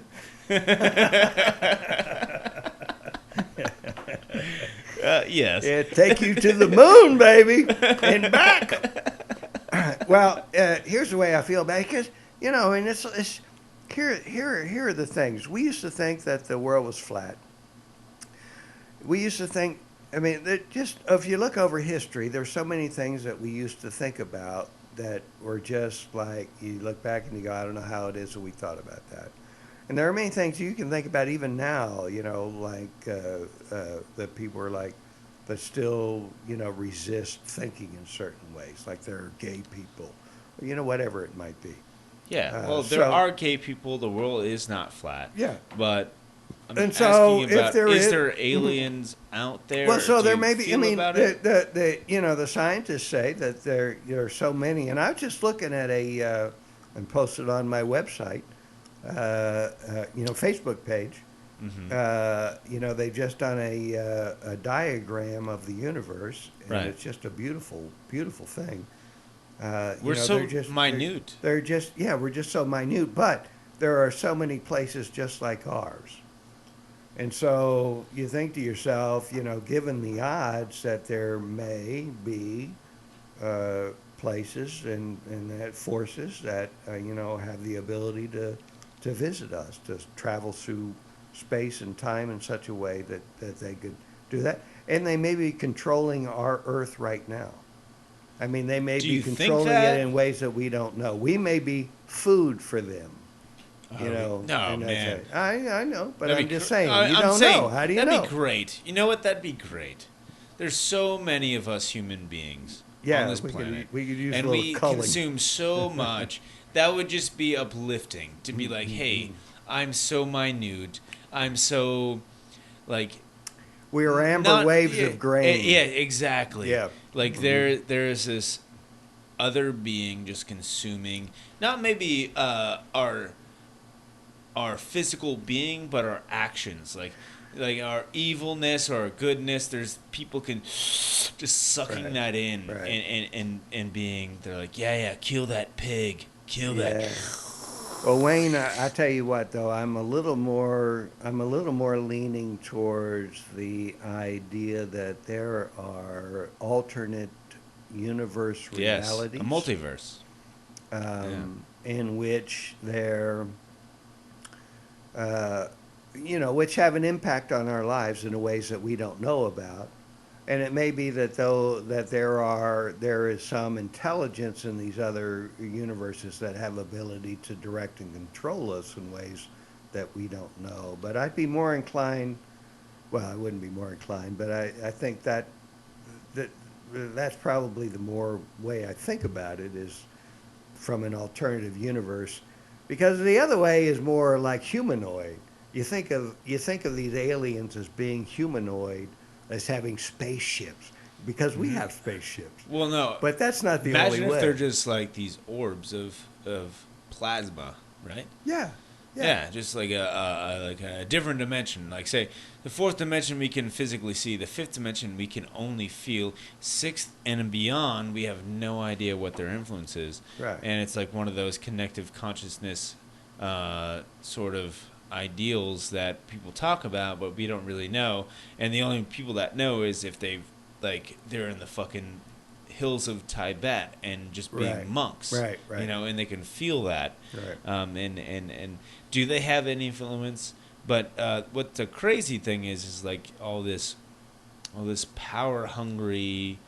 Yes. Yeah, take you to the moon, baby, and back. Well, here's the way I feel about it, because it's here are the things. We used to think that the world was flat. We used to think. I mean, if you look over history, there's so many things that we used to think about that were just like you look back and you go, I don't know how it is that we thought about that. And there are many things you can think about even now, like that people are like, that still, resist thinking in certain ways, like there are gay people, whatever it might be. Yeah, well, there are gay people. The world is not flat. Yeah. But I'm and asking so you about, is there aliens out there? Well, so Do there you may be. feel I mean, about it? the scientists say that there are so many, and I was just looking at and posted on my website, Facebook page. They've just done a diagram of the universe, and Right. it's just a beautiful, beautiful thing. We're so minute. We're just so minute, but there are so many places just like ours. And so you think to yourself, given the odds that there may be places and that forces that, have the ability to visit us, to travel through space and time in such a way that they could do that. And they may be controlling our Earth right now. I mean, they may be controlling it in ways that we don't know. We may be food for them. No, man. I know, but I'm just saying. You don't know. How do you know? That'd be great. You know what? That'd be great. There's so many of us human beings on this planet. We could use and a little we culling. consume so much. That would just be uplifting to be like, hey, I'm so minute. I'm so, like... We are amber waves of grain. Yeah, exactly. Yeah. Like there's this other being just consuming, not maybe our physical being, but our actions, like our evilness or our goodness. There's people can just sucking that in, and being, they're like, yeah, kill that pig, kill that. Well, Wayne, I tell you what, though, I'm a little more leaning towards the idea that there are alternate universe realities. Yes, a multiverse. In which there, which have an impact on our lives in ways that we don't know about. And it may be that there is some intelligence in these other universes that have ability to direct and control us in ways that we don't know. But I'd be more inclined. Well, I wouldn't be more inclined, but I think that's probably the more way I think about it, is from an alternative universe, because the other way is more like humanoid. You think of these aliens as being humanoid, as having spaceships, because we have spaceships. Well, no. But that's not the only way. Imagine if they're just like these orbs of plasma, right? Yeah. Yeah, just like a different dimension. Like say, the fourth dimension we can physically see. The fifth dimension we can only feel. Sixth and beyond, we have no idea what their influence is. Right. And it's like one of those connective consciousness sort of ideals that people talk about, but we don't really know. And the only people that know is if they're in the fucking hills of Tibet and just being monks, right, and they can feel that, right. And do they have any influence? But what the crazy thing is like all this power hungry,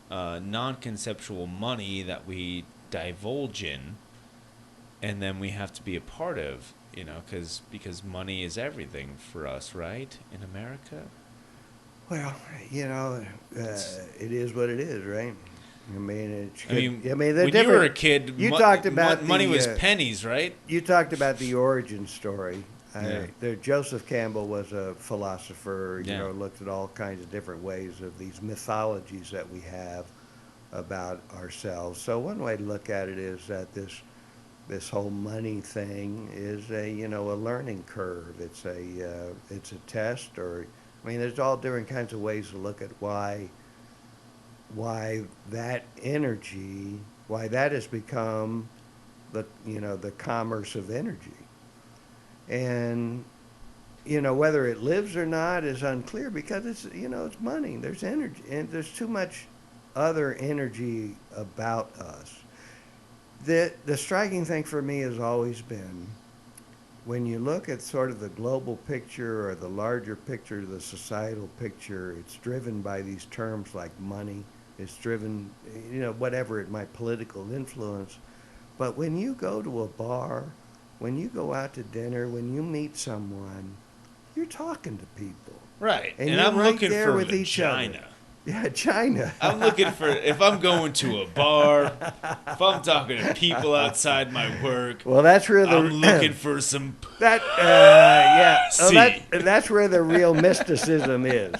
non-conceptual money that we divulge in, and then we have to be a part of, because money is everything for us, right, in America. Well, it is what it is, right? When you were a kid, you talked about money was pennies, right? You talked about the origin story. Yeah. Joseph Campbell was a philosopher. Yeah. Looked at all kinds of different ways of these mythologies that we have about ourselves. So one way to look at it is that this whole money thing is a learning curve. It's a test, there's all different kinds of ways to look at why that energy, why that has become the commerce of energy. And whether it lives or not is unclear, because it's money. There's energy, and there's too much other energy about us. The striking thing for me has always been, when you look at sort of the global picture or the larger picture, the societal picture, it's driven by these terms like money. It's driven, whatever it might, political influence. But when you go to a bar, when you go out to dinner, when you meet someone, you're talking to people. Right. And I'm right looking there for with each other. China. Yeah, China. I'm looking for, if I'm going to a bar, if I'm talking to people outside my work, well, that's where I'm looking for some that's where the real mysticism is.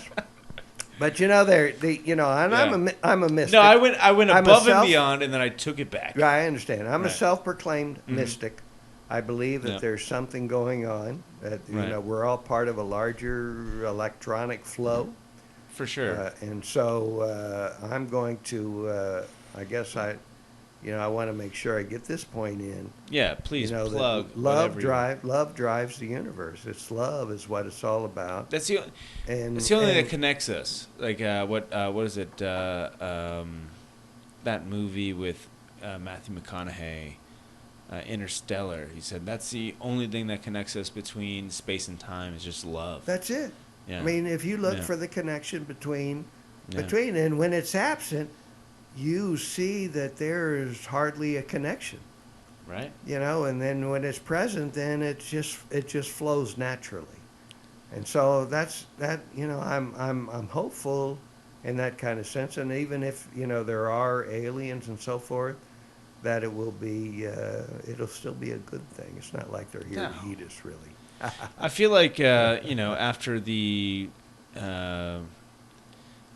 But I'm a mystic. No, I went above and beyond, and then I took it back. I understand. I'm a self-proclaimed mystic. I believe that there's something going on. That we're all part of a larger electronic flow. For sure. And so I'm going to. I guess I want to make sure I get this point in. Yeah, please plug. Love drives the universe. It's love is what it's all about. That's the only thing that connects us. Like what is it? That movie with Matthew McConaughey, Interstellar. He said that's the only thing that connects us between space and time is just love. That's it. Yeah. If you look for the connection between, and when it's absent, you see that there is hardly a connection. Right. And then when it's present, then it just flows naturally. And so that's that. I'm hopeful in that kind of sense. And even if there are aliens and so forth, that it will be it'll still be a good thing. It's not like they're here to eat us, really. I feel like after the I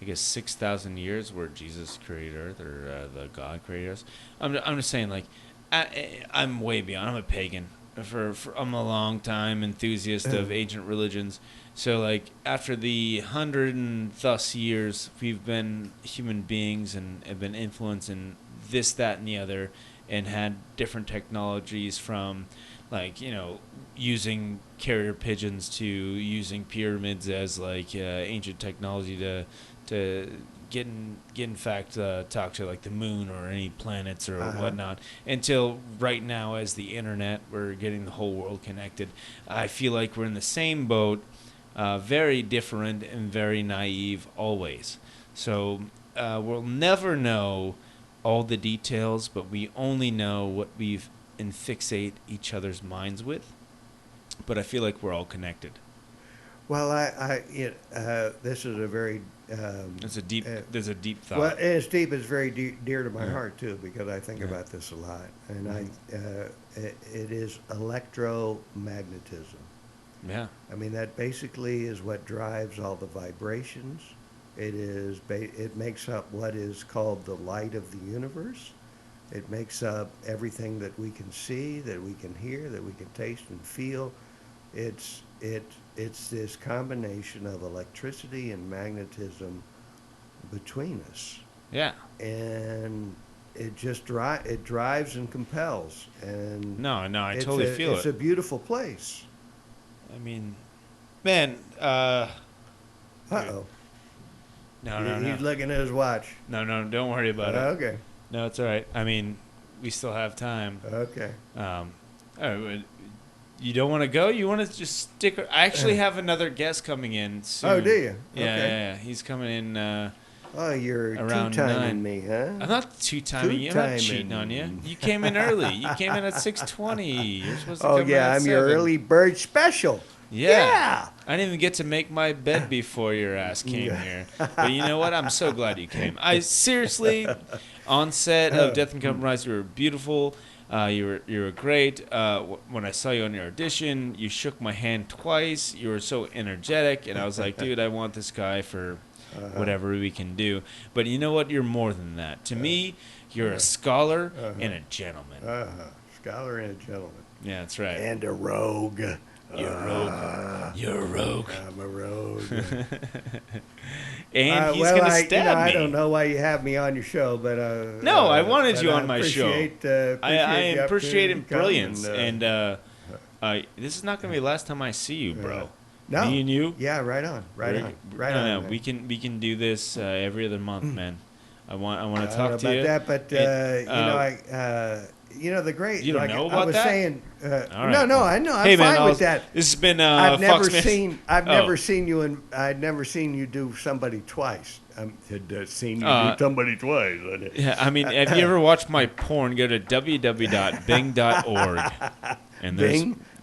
guess 6,000 years where Jesus created Earth, or the God created us. I'm just saying, like, I'm way beyond. I'm a pagan. I'm a long time enthusiast of ancient religions. So, like, after the 100 and thus years, we've been human beings and have been influencing this, that, and the other, and had different technologies from, like, using carrier pigeons to using pyramids as like ancient technology to get in fact talk to like the moon or any planets or whatnot, until right now as the internet, we're getting the whole world connected. I feel like we're in the same boat, very different and very naive always. So we'll never know all the details, but we only know what we've fixate each other's minds with. But I feel like we're all connected. Well, this is a very there's a deep thought. Well, it's deep. It's very dear to my heart too, because I think about this a lot, and it is electromagnetism. Yeah. That basically is what drives all the vibrations. It makes up what is called the light of the universe. It makes up everything that we can see, that we can hear, that we can taste and feel. It's this combination of electricity and magnetism between us. Yeah. And it just it drives and compels. And No, I totally feel it. It's a beautiful place. I mean, man. Uh-oh. No. He's looking at his watch. No, don't worry about it. Okay. No, it's all right. I mean, we still have time. Okay. All right, you don't want to go? You want to just stick? I actually have another guest coming in soon. Oh, do you? Yeah, okay. yeah. He's coming in you're around two-timing 9. me, huh? I'm not two-timing you. I'm not cheating on you. You came in early. You came in at 6:20. You're supposed to come in at I'm 7. your early bird special. Yeah. I didn't even get to make my bed before your ass came here. But you know what? I'm so glad you came. I seriously, on set of Death and Compromise, you were beautiful. You were great. When I saw you on your audition, you shook my hand twice. You were so energetic, and I was like, dude, I want this guy for whatever we can do. But you know what? You're more than that. To me, you're a scholar and a gentleman. Scholar and a gentleman. Yeah, that's right. And a rogue. You're a rogue. You're a rogue. I'm a rogue. And he's going to stab me. I don't know why you have me on your show, but... no, I wanted you on my show. I appreciate appreciate brilliance. And this is not going to be the last time I see you, bro. No. Me and you? Yeah, right on. Right on. No, we can do this every other month, man. I want to talk to you. I don't know about that, but, the great. You don't know about I was that? saying. Right. No, I know. I'm hey, fine man, with that. This has been. I've never Foxmantis. seen you, and I'd never seen you do somebody twice. Seen you do somebody twice. Yeah, I mean, have you ever watched my porn? Go to www.bing.org. And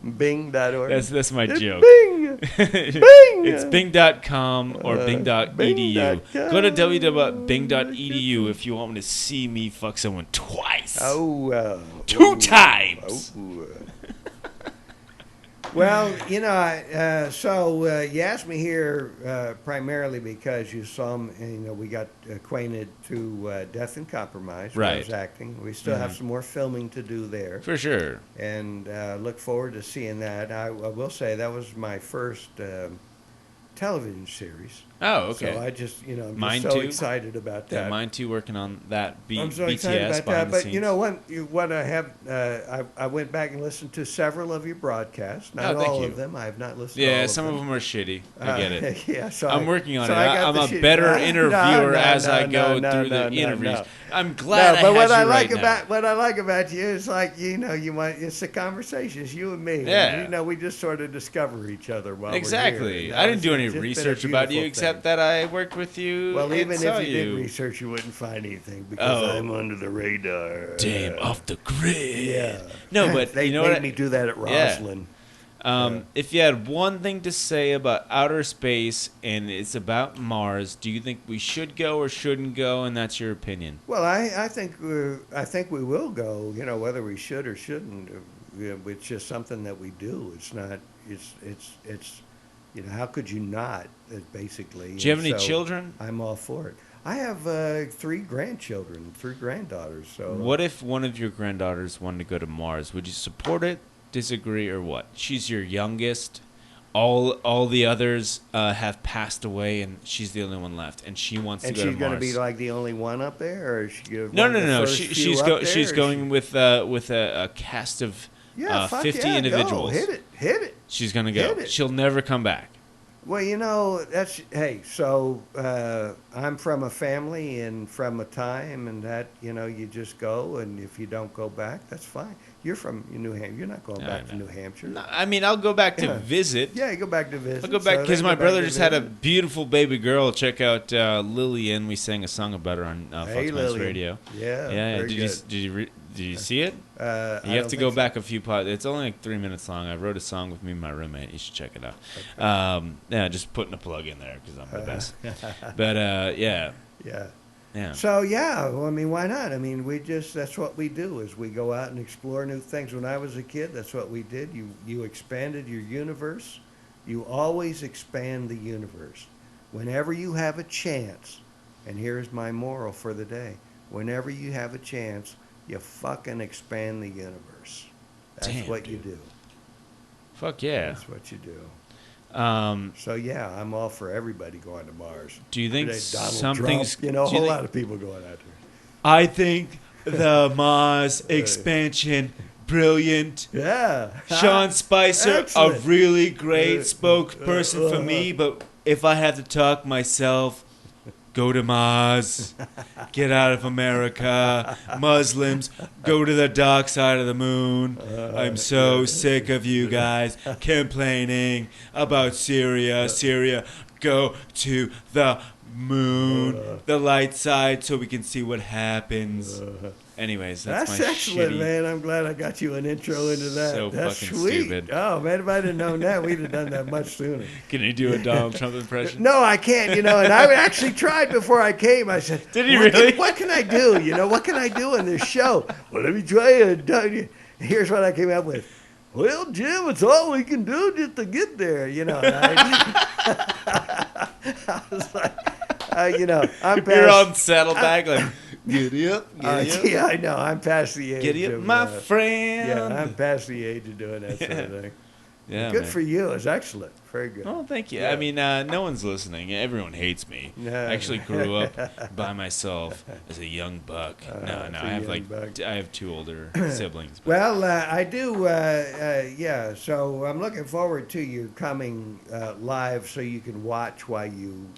Bing.org. That's my joke. Bing! Bing! It's bing.com or bing.edu. Bing.com. Go to www.bing.edu if you want me to see me fuck someone twice. Two times. Well, you asked me here primarily because you saw me, we got acquainted through Death and Compromise, where I was acting. We still have some more filming to do there. For sure. And look forward to seeing that. I will say that was my first television series. Oh, okay. So I just, I'm mine just so too? excited about that. Yeah, mine too, working on that I'm so BTS excited about behind that. the But scenes. what I have, I went back and listened to several of your broadcasts. Not all of them. I have not listened to all of them. Yeah, some of them are shitty. I get it. Yeah, so I'm working on it. I'm a better interviewer as I go through the interviews. I'm glad I had you now. What I like about you is it's a conversation. It's you and me. Yeah. And, we just sort of discover each other while exactly. we're here. I didn't do any research about you except that I worked with you. Well, even if you did you. research, you wouldn't find anything because I'm under the radar. Damn, off the grid. Yeah. No, but they made me do that at Roslyn. If you had one thing to say about outer space and it's about Mars, do you think we should go or shouldn't go? And that's your opinion. Well, I think we will go. Whether we should or shouldn't, it's just something that we do. It's not. It's. How could you not? Basically. Do you have any children? I'm all for it. I have 3 grandchildren, 3 granddaughters. So. What if one of your granddaughters wanted to go to Mars? Would you support it? Disagree or what? She's your youngest. All the others have passed away, and she's the only one left, and she wants to go to Mars. And she's going to be like the only one up there, or is she No. She's going with a cast of 50 individuals. Go. Hit it. She's going to go. She'll never come back. Well, so I'm from a family and from a time, and that, you just go, and if you don't go back, that's fine. You're from New Hampshire. You're not going back to New Hampshire. No, I mean, I'll go back to visit. Yeah, you go back to visit. I'll go back because my brother just had a beautiful baby girl. Check out Lillian. We sang a song about her on Foxmantis Radio. Yeah. Did you see it? You have to go back a few parts. It's only like 3 minutes long. I wrote a song with me and my roommate. You should check it out. Okay. Just putting a plug in there because I'm the best. But yeah. Yeah. So why not? I mean, that's what we do is we go out and explore new things. When I was a kid, that's what we did. You expanded your universe. You always expand the universe. Whenever you have a chance, and here's my moral for the day. Whenever you have a chance, you fucking expand the universe. That's Damn, what dude. you do. Fuck yeah. That's what you do. So yeah, I'm all for everybody going to Mars. Do you think Donald something's... Trump, a do you whole think- lot of people going out there. I think the Mars expansion, brilliant. Yeah. Sean Spicer, Excellent. a really great spokesperson for me, but if I have to talk myself, go to Mars, get out of America, Muslims, go to the dark side of the moon. I'm so sick of you guys complaining about Syria. Syria, go to the moon, the light side, so we can see what happens. Anyways, that's my excellent, shitty... man. I'm glad I got you an intro into that. So that's fucking sweet. stupid. Oh, man, if I'd have known that, we'd have done that much sooner. Can you do a Donald Trump impression? No, I can't, and I actually tried before I came. I said, Did you really? What can I do? What can I do in this show? Well, let me try it. Here's what I came up with. Well, Jim, it's all we can do just to get there, and I was like, I'm past... You're on Saddleback, like, giddy up, giddy up. Yeah, I know. I'm past the age Giddy up, of... my friend. Yeah, I'm past the age of doing that sort of thing. Yeah, Good man. for you. It's excellent. Very good. Oh, thank you. Yeah. I mean, no one's listening. Everyone hates me. No. I actually grew up by myself as a young buck. No, as a I have young buck. I have two older siblings. But Well, I do, yeah. So I'm looking forward to you coming live so you can watch while you.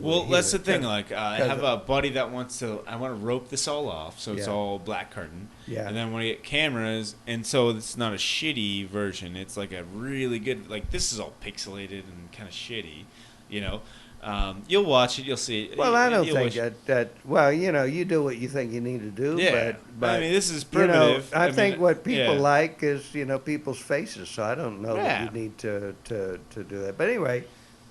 well, that's the thing. Like, I have a buddy that wants to. I want to rope this all off, so it's Yeah. all black curtain. Yeah. And then when I get cameras, and so it's not a shitty version. It's like a really good. Like, this is all pixelated and kind of shitty. You'll watch it. You'll see it. Well, I don't You'll think wish- that. Well, you do what you think you need to do. Yeah, But I mean, this is primitive. I think what people yeah. like is people's faces. So I don't know Yeah. that you need to do that. But anyway,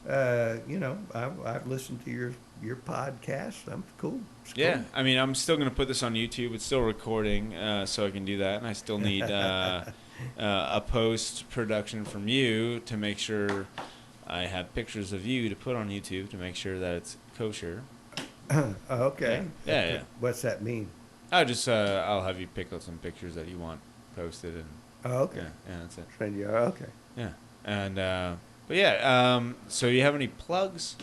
I've listened to your podcast. I'm cool. It's Yeah, cool. I mean, I'm still going to put this on YouTube. It's still recording, so I can do that. And I still need a post-production from you to make sure I have pictures of you to put on YouTube to make sure that it's kosher. Okay. Yeah. What's that mean? I'll have you pick out some pictures that you want posted. And Oh, okay. yeah, that's it. Send you. Okay. Yeah. And, but yeah, so you have any plugs?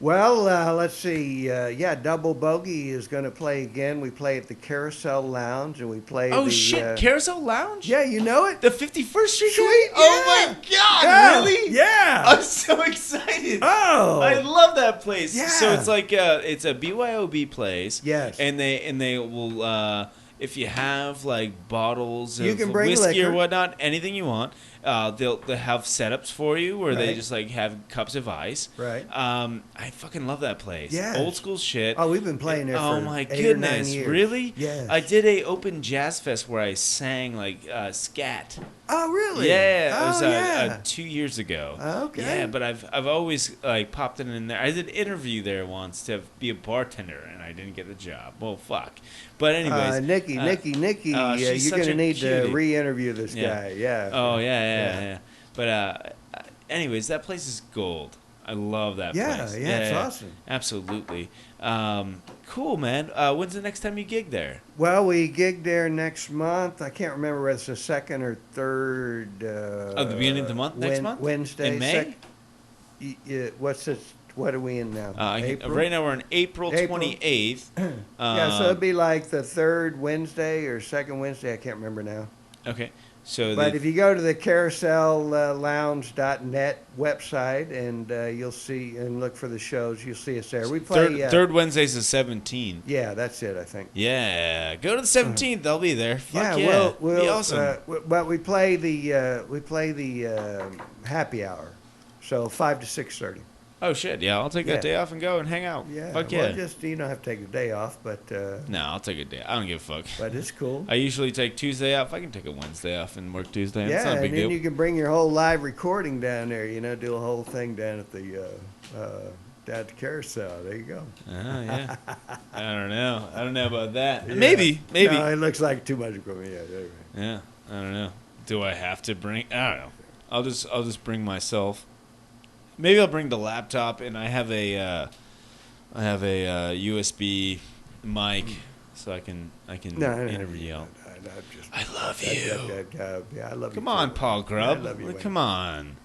Well, let's see. Double Bogey is going to play again. We play at the Carousel Lounge, and we play. Oh, the, shit. Carousel Lounge? Yeah, you know it. The 51st Street? Sweet, Oh, yeah. my God. Yeah, Really? yeah. I'm so excited. Oh, I love that place. Yeah. So it's like it's a BYOB place. Yes. And they will if you have like bottles You of can bring whiskey liquor. or whatnot, anything you want. They'll have setups for you where they Right. just like have cups of ice. Right. I fucking love that place. Yes. Old school shit. Oh, we've been playing there Oh for my 8 or 9 goodness! years. Really? Yes. I did a open jazz fest where I sang like scat. Oh, really? Yeah, it Oh, was yeah. 2 years ago. Okay. Yeah, but I've always like popped it in there. I did an interview there once to be a bartender, and I didn't get the job. Well, fuck. But anyways, Nikki, she's you're such going to a need to cutie. re-interview this Yeah. guy. Yeah. Oh yeah. But anyways, that place is gold. I love that Yeah, place. yeah, it's awesome. Absolutely. Cool, man. When's the next time you gig there? Well, we gig there next month. I can't remember whether it's the second or third. The beginning of the month, next month? Wednesday. In May? What's this? What are we in now? April? Right now we're on April 28th. Yeah, so it'd be like the third Wednesday or second Wednesday. I can't remember now. Okay. So But if you go to the carousellounge.net website and you'll see and look for the shows, you'll see us there. We play third Wednesday's the 17th. Yeah, that's it. I think. Yeah, go to the 17th. They'll be there. Fuck yeah, we'll be awesome. But we play the happy hour, so 5 to 6:30. Oh shit, yeah, I'll take Yeah. that day off and go and hang out. Yeah, Fuck yeah. Well, just you don't have to take a day off, but No, I'll take a day. I don't give a fuck. but it's cool. I usually take Tuesday off. I can take a Wednesday off and work Tuesday. It's Yeah, not a big and then deal. you can bring your whole live recording down there. Do a whole thing down at the carousel. There you go. Oh yeah. I don't know. I don't know about that. Yeah. Maybe. No, it looks like too much equipment. Yeah, anyway. Yeah. I don't know. Do I have to bring? I don't know. I'll just bring myself. Maybe I'll bring the laptop, and I have a USB mic so I can interview you. I love you. Yeah, I love you. Come on, Paul Grubb. I love you, Come on.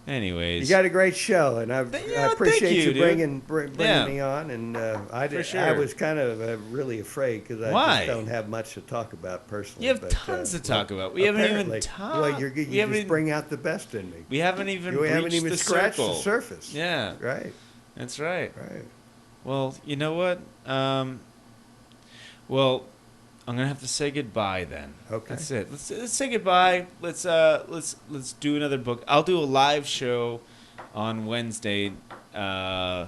Anyways, you got a great show, and I appreciate you bringing Yeah. me on. And I sure. was kind of really afraid because I Why? just don't have much to talk about personally. You have tons to talk about. We haven't even talked. Well, you just bring out the best in me. We haven't even scratched circle. the surface. Yeah. Right. That's right. Right. Well, you know what? Well, I'm gonna have to say goodbye then. Okay. That's it. Let's say goodbye. Let's do another book. I'll do a live show on Wednesday, the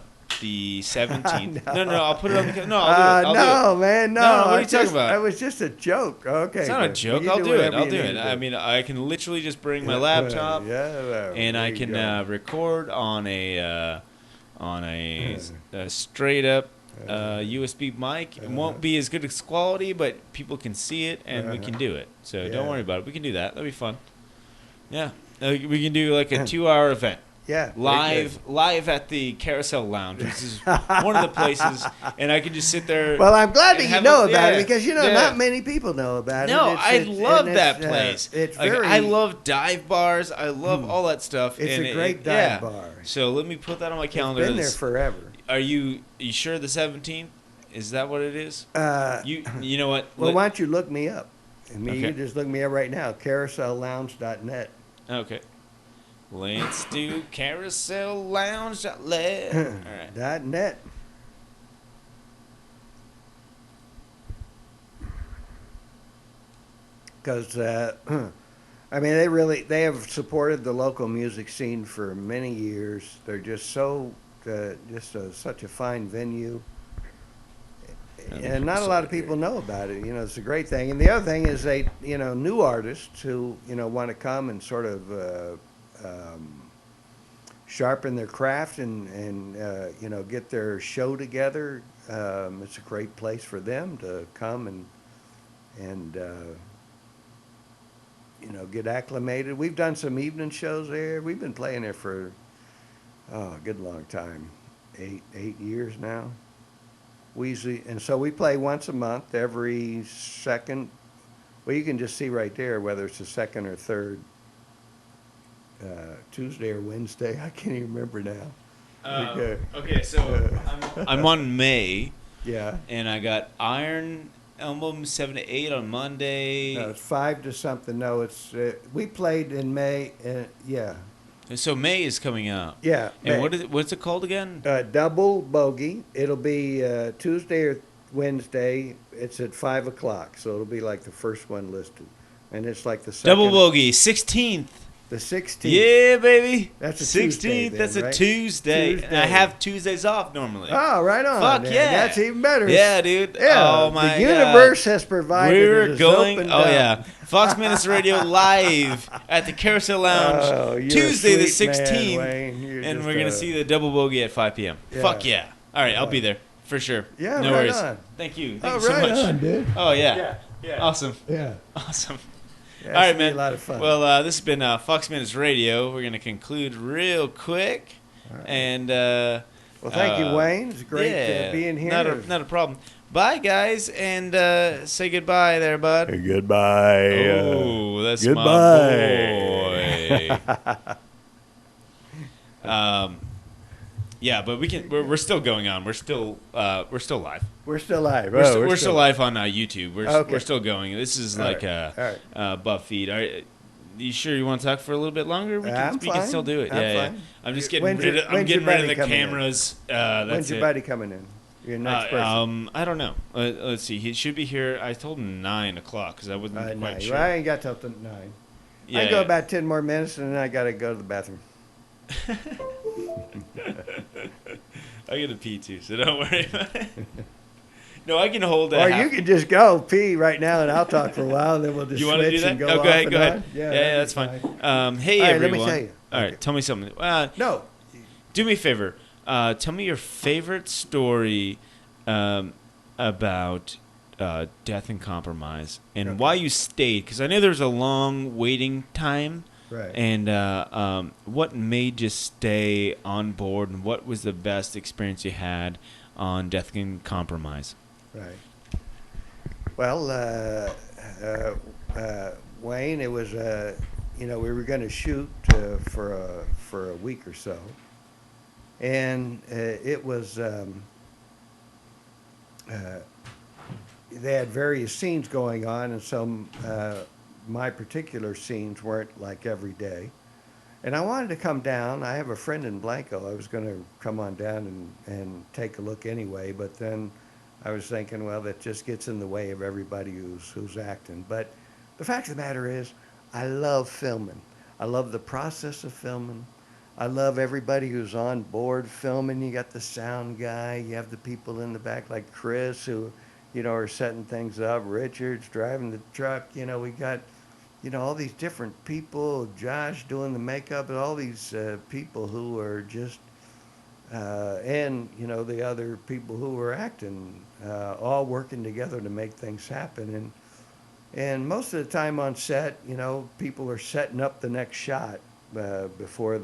17th. No. I'll put it on the. No, I'll do it. No, man, no. No, what are you talking about? It was just a joke. Okay. It's not a joke. I'll do it. I mean, I can literally just bring my laptop, and I can record on a straight up USB mic. It won't be as good as quality, but people can see it, and we can do it. So don't worry about it. We can do that. That'll be fun. Yeah, we can do like a 2-hour event. Yeah, live at the Carousel Lounge, which is one of the places, and I can just sit there. Well, I'm glad that you know about it because not many people know about it. No, I love that place. It's like, very. I love dive bars. I love all that stuff. It's a great dive bar. So let me put that on my calendar. It's been there forever. Are you sure the 17th? Is that what it is? You know what? Well, why don't you look me up? You just look me up right now. CarouselLounge.net. Okay. Let's do carousellounge.net. All right. .net. Because I mean, they have supported the local music scene for many years. They're just such a fine venue. And not a lot of people know about it. It's a great thing. And the other thing is new artists who, want to come and sort of sharpen their craft and get their show together. It's a great place for them to come and get acclimated. We've done some evening shows there. We've been playing there for a good long time, 8 years now. And so we play once a month, every second. Well, you can just see right there whether it's the second or third Tuesday or Wednesday. I can't even remember now. Okay, so I'm on May. Yeah. And I got Iron Album 7 to 8 on Monday. No, it's 5 to something. No, it's we played in May. Yeah. So May is coming out. Yeah. And what's it called again? Double Bogey. It'll be Tuesday or Wednesday. It's at 5 o'clock, so it'll be like the first one listed, and it's like the second. Double Bogey, 16th. The 16th. Yeah, baby. That's a 16th. Tuesday then, that's a right? Tuesday. And I have Tuesdays off normally. Oh, right on. Fuck man. yeah. That's even better. Yeah, dude. Yeah. Oh my the universe has provided. We're it going. opened Oh up. yeah. Foxmantis Radio live at the Carousel Lounge Tuesday the 16th, and we're gonna see the Double Bogey at 5 p.m. Yeah. Fuck yeah. All right, I'll be there for sure. Yeah, no right worries. on. Thank you. Oh, Thank you so right much. on, dude. Oh yeah. Awesome. Yeah. Awesome. Yeah, all right, man. A lot of fun. Well, this has been Foxmantis Radio. We're gonna conclude real quick, right. And well, thank you, Wayne. It's great being here. Not a problem. Bye, guys, and say goodbye there, bud. Goodbye. Oh, that's goodbye. My boy. Yeah, but we're still going on. We're still live. We're still live. We're still live on YouTube. We're still going. This is like a buff feed. Are you sure you want to talk for a little bit longer? We can still do it. Yeah. I'm just getting rid of the cameras. When's your buddy coming in? Your next person? I don't know. Let's see. He should be here. I told him 9 o'clock because I wasn't quite sure. Well, I ain't got till 9. Yeah, I go about 10 more minutes and then I got to go to the bathroom. I got to pee too, so don't worry about it. No, I can hold that. Or you can just go pee right now and I'll talk for a while and then we'll just switch and go off go ahead. on. Yeah, that's fine. Hey, all right, everyone. let me tell you. All right, tell me something. No. Do me a favor. Tell me your favorite story about death and compromise and why you stayed. Because I know there's a long waiting time. Right. And what made you stay on board, and what was the best experience you had on Death and Compromise? Right. Well, Wayne, it was we were going to shoot for a week or so, and it was they had various scenes going on, and some my particular scenes weren't like every day. And I wanted to come down. I have a friend in Blanco. I was going to come on down and take a look anyway, but then I was thinking, well, that just gets in the way of everybody who's acting. But the fact of the matter is, I love filming. I love the process of filming. I love everybody who's on board filming. You got the sound guy. You have the people in the back like Chris who, are setting things up. Richard's driving the truck. We got all these different people, Josh doing the makeup, and all these people who are just, and, the other people who were acting, all working together to make things happen. And most of the time on set, people are setting up the next shot before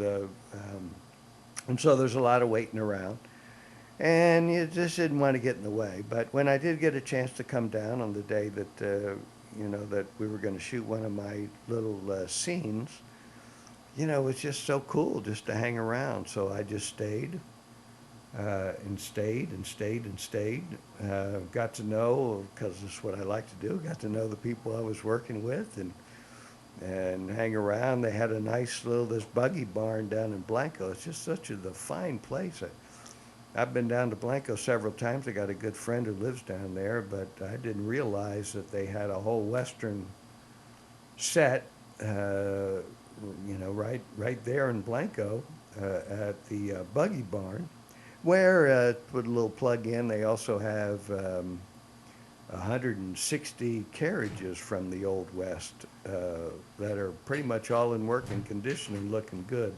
and so there's a lot of waiting around. And you just didn't want to get in the way. But when I did get a chance to come down on the day that, that we were going to shoot one of my little scenes, it was just so cool just to hang around. So I just stayed and stayed and stayed and stayed. Got to know, because this is what I like to do, got to know the people I was working with and hang around. They had a nice this buggy barn down in Blanco. It's just such the fine place. I've been down to Blanco several times. I got a good friend who lives down there, but I didn't realize that they had a whole Western set, right there in Blanco at the buggy barn, where, put a little plug in, they also have 160 carriages from the Old West that are pretty much all in working condition and looking good.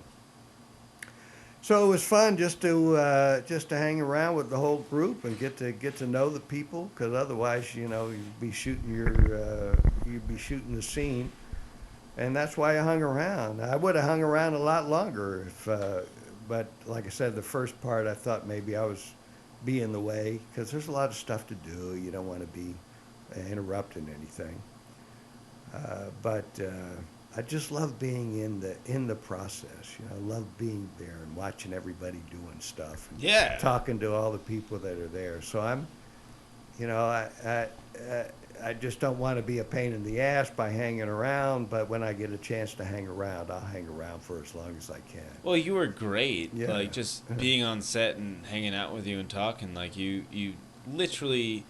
So it was fun just to hang around with the whole group and get to know the people, because otherwise, you'd be shooting the scene, and that's why I hung around. I would have hung around a lot longer but like I said, the first part I thought maybe I was be in the way, because there's a lot of stuff to do. You don't want to be interrupting anything. But I just love being in the process. I love being there and watching everybody doing stuff. And talking to all the people that are there. So I'm, I just don't want to be a pain in the ass by hanging around. But when I get a chance to hang around, I'll hang around for as long as I can. Well, you were great. Yeah. Like, just being on set and hanging out with you and talking. Like, you literally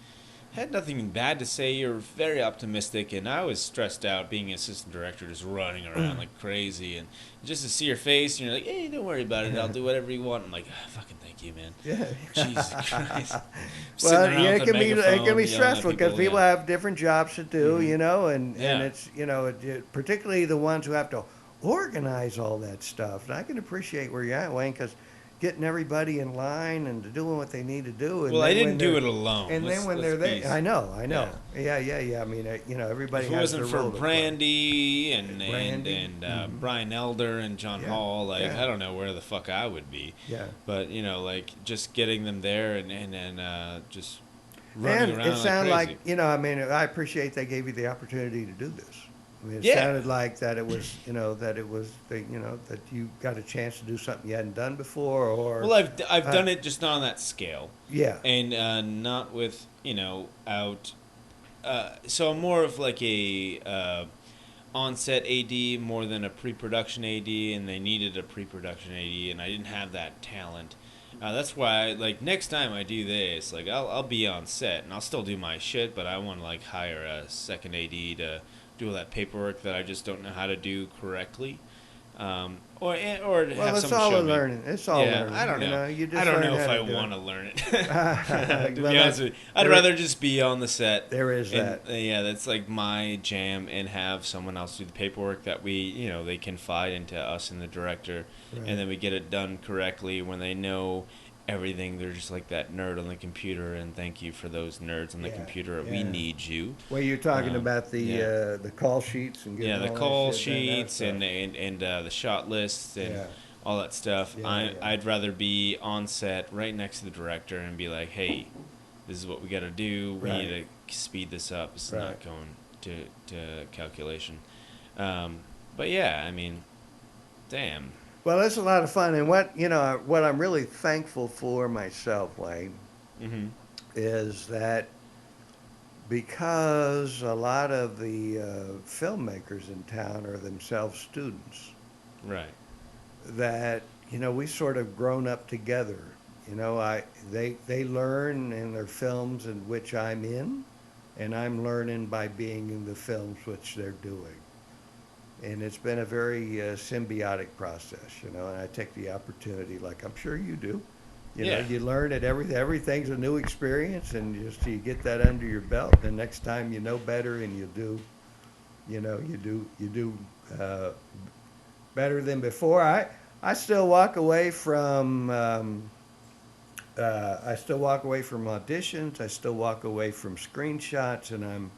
had nothing bad to say. You're very optimistic, and I was stressed out being an assistant director, just running around like crazy, and just to see your face, and you're like, hey, don't worry about it, I'll do whatever you want. I'm like, fucking thank you, man. Yeah. Jesus Christ. Well, yeah, it can be stressful because people have different jobs to do, and it's, particularly the ones who have to organize all that stuff. And I can appreciate where you're at, Wayne, because getting everybody in line and doing what they need to do. And well, I didn't do it alone. And then when they're there, I know. Yeah. I mean, everybody has their role. If it wasn't for Brandy and Brian Elder and John Hall, I don't know where the fuck I would be. Yeah. But just getting them there and just running around. It sounded like crazy. I appreciate they gave you the opportunity to do this. I mean, it sounded like that it was, that you got a chance to do something you hadn't done before, or. Well, I've done it, just not on that scale. Yeah. And not with out. So I'm more of like a on-set AD more than a pre-production AD, and they needed a pre-production AD, and I didn't have that talent. That's why, next time I do this, I'll be on set and I'll still do my shit, but I want to hire a second AD to do all that paperwork that I just don't know how to do correctly, or to have it's someone all show a learning. It's all learning. I don't know. You just I don't learn know if how I to do want it. to learn it. To be honest with you, I'd rather just be on the set. There is that. That's my jam, and have someone else do the paperwork that we, they confide into us and the director, and then we get it done correctly when they know everything. They're just like that nerd on the computer, and thank you for those nerds on the computer. We need you. Well, you're talking about the call sheets and the call sheets and the shot lists and all that stuff. I'd rather be on set right next to the director and be like, hey, this is what we got to do. We Right. need to speed this up. It's Right. not going to calculation. But yeah, I mean, damn. Well, it's a lot of fun, and what I'm really thankful for myself, Wayne, Mm-hmm. is that because a lot of the filmmakers in town are themselves students, Right. that we sort of grown up together. They learn in their films in which I'm in, and I'm learning by being in the films which they're doing. And it's been a very symbiotic process, and I take the opportunity, like I'm sure you do. You learn at everything's a new experience, and you get that under your belt. The next time you know better, and you do better than before. I still walk away from auditions. I still walk away from screenshots, and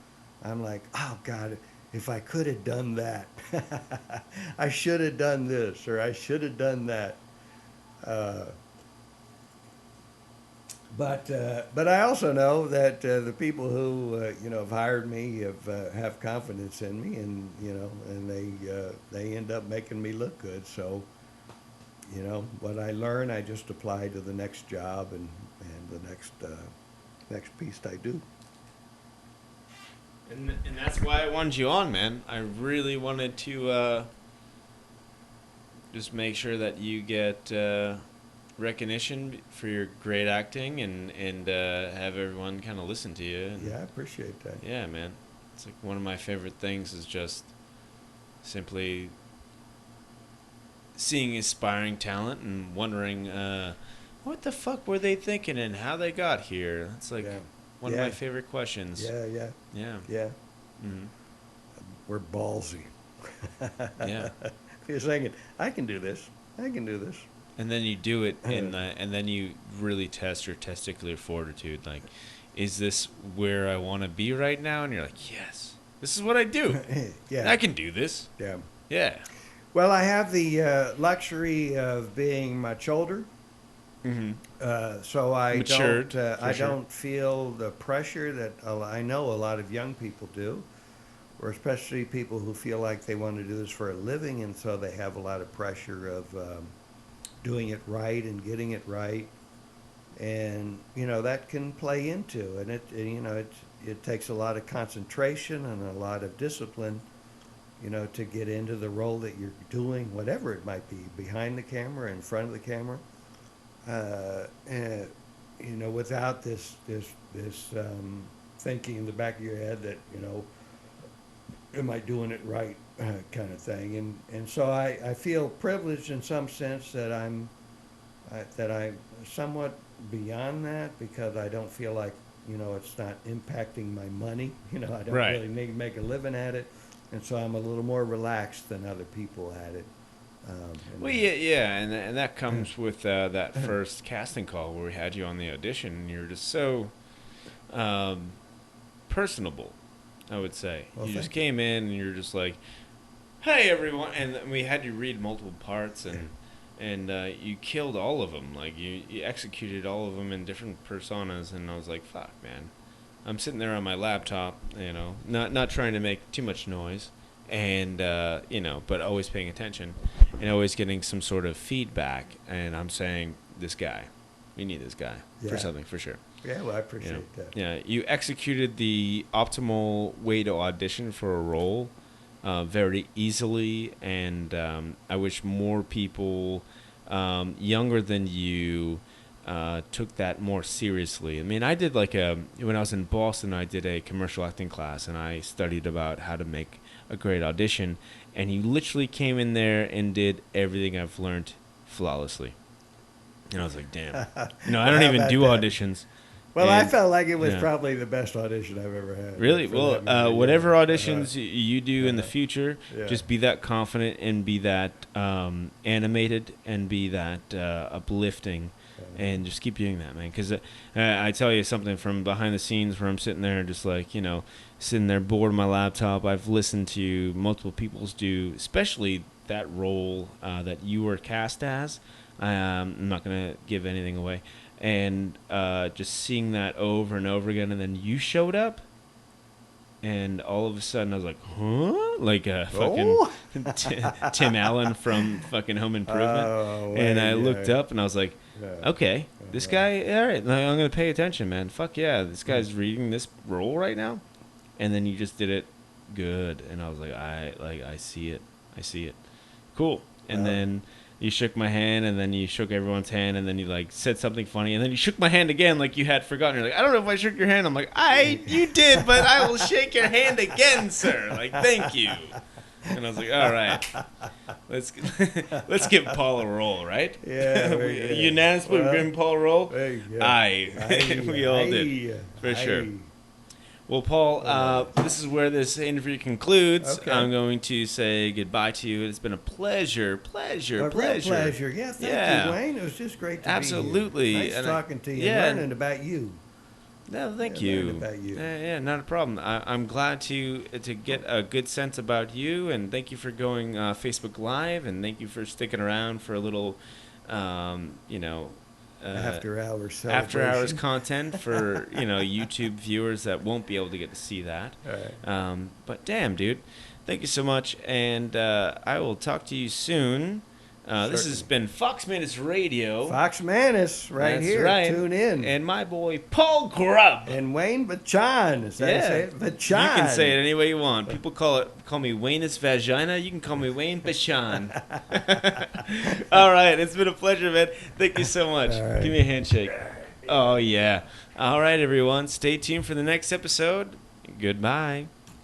I'm like, oh God, if I could have done that, I should have done this, or I should have done that. But I also know that the people who have hired me have confidence in me, and they end up making me look good. So what I learn, I just apply to the next job and the next piece I do. And that's why I wanted you on, man. I really wanted to just make sure that you get recognition for your great acting, and have everyone kind of listen to you. And Yeah, I appreciate that. yeah, man. It's like one of my favorite things is just simply seeing aspiring talent and wondering what the fuck were they thinking and how they got here. It's like Yeah. one of my favorite questions. Yeah. Yeah. Mm-hmm. We're ballsy. Yeah. You're thinking, I can do this. I can do this. And then you do it, and then you really test your testicular fortitude. Like, is this where I want to be right now? And you're like, yes, this is what I do. Yeah. I can do this. Yeah. Yeah. Well, I have the luxury of being much older, so I Matured, don't feel the pressure that I know a lot of young people do, or especially people who feel like they want to do this for a living, and so they have a lot of pressure of doing it right and getting it right, and that can play into, and it takes a lot of concentration and a lot of discipline, to get into the role that you're doing, whatever it might be, behind the camera, in front of the camera, and without this thinking in the back of your head that am I doing it right, kind of thing. And so I feel privileged in some sense that I'm somewhat beyond that, because I don't feel like it's not impacting my money. I don't really need to make a living at it, and so I'm a little more relaxed than other people at it. Well, yeah, and that comes with that first casting call where we had you on the audition, and you're just so personable, I would say. Well, you just came in, and you're just like, "Hey, everyone!" And we had you read multiple parts, and you killed all of them. Like you executed all of them in different personas, and I was like, "Fuck, man." I'm sitting there on my laptop, not trying to make too much noise, and but always paying attention, and always getting some sort of feedback. And I'm saying, "This guy, we need this guy for something, for sure." Yeah, well, I appreciate that. Yeah, you executed the optimal way to audition for a role very easily, and I wish more people younger than you took that more seriously. I mean, I did when I was in Boston, I did a commercial acting class, and I studied about how to make a great audition, and you literally came in there and did everything I've learned flawlessly. And I was like, damn. I don't even do auditions. Well, I felt like it was probably the best audition I've ever had. Really? Well, whatever auditions you do in the future, just be that confident and be that animated and be that uplifting, and just keep doing that, man. Because I tell you something from behind the scenes where I'm sitting there just like, sitting there bored on my laptop. I've listened to multiple people's do, especially that role that you were cast as. I'm not going to give anything away. and just seeing that over and over again, and then you showed up, and all of a sudden I was like, huh? Like fucking Tim Allen from fucking Home Improvement. And I looked up and I was like, okay, this guy, all right, I'm going to pay attention, man. Fuck yeah, this guy's reading this role right now. And then you just did it good. And I was like, I see it. I see it. Cool. And then you shook my hand, and then you shook everyone's hand, and then you like said something funny, and then you shook my hand again like you had forgotten. You're like, I don't know if I shook your hand. I'm like, you did, but I will shake your hand again, sir. Like, thank you. And I was like, all right, let's give Paul a roll, right? Yeah. Unanimously, we're giving Paul a roll. Aye. We all did, for sure. Well, Paul, this is where this interview concludes. Okay. I'm going to say goodbye to you. It's been a pleasure. Real pleasure. Yeah, thank you, Wayne. It was just great to Absolutely. be here. Nice talking to you, learning about you. No, thank you. Learning about you. Yeah, not a problem. I'm glad to get a good sense about you, and thank you for going Facebook Live, and thank you for sticking around for a little, after hours content for YouTube viewers that won't be able to get to see that. All right. But damn, dude, thank you so much, and I will talk to you soon. This has been Foxmantis Radio. Foxmantis, That's here. Right. Tune in. And my boy Paul Grubb. And Wayne Vachan. Is that say it? Vachan. You can say it any way you want. People call me Wayne's Vagina. You can call me Wayne Vachan. All right. It's been a pleasure, man. Thank you so much. Right. Give me a handshake. Oh, yeah. All right, everyone. Stay tuned for the next episode. Goodbye.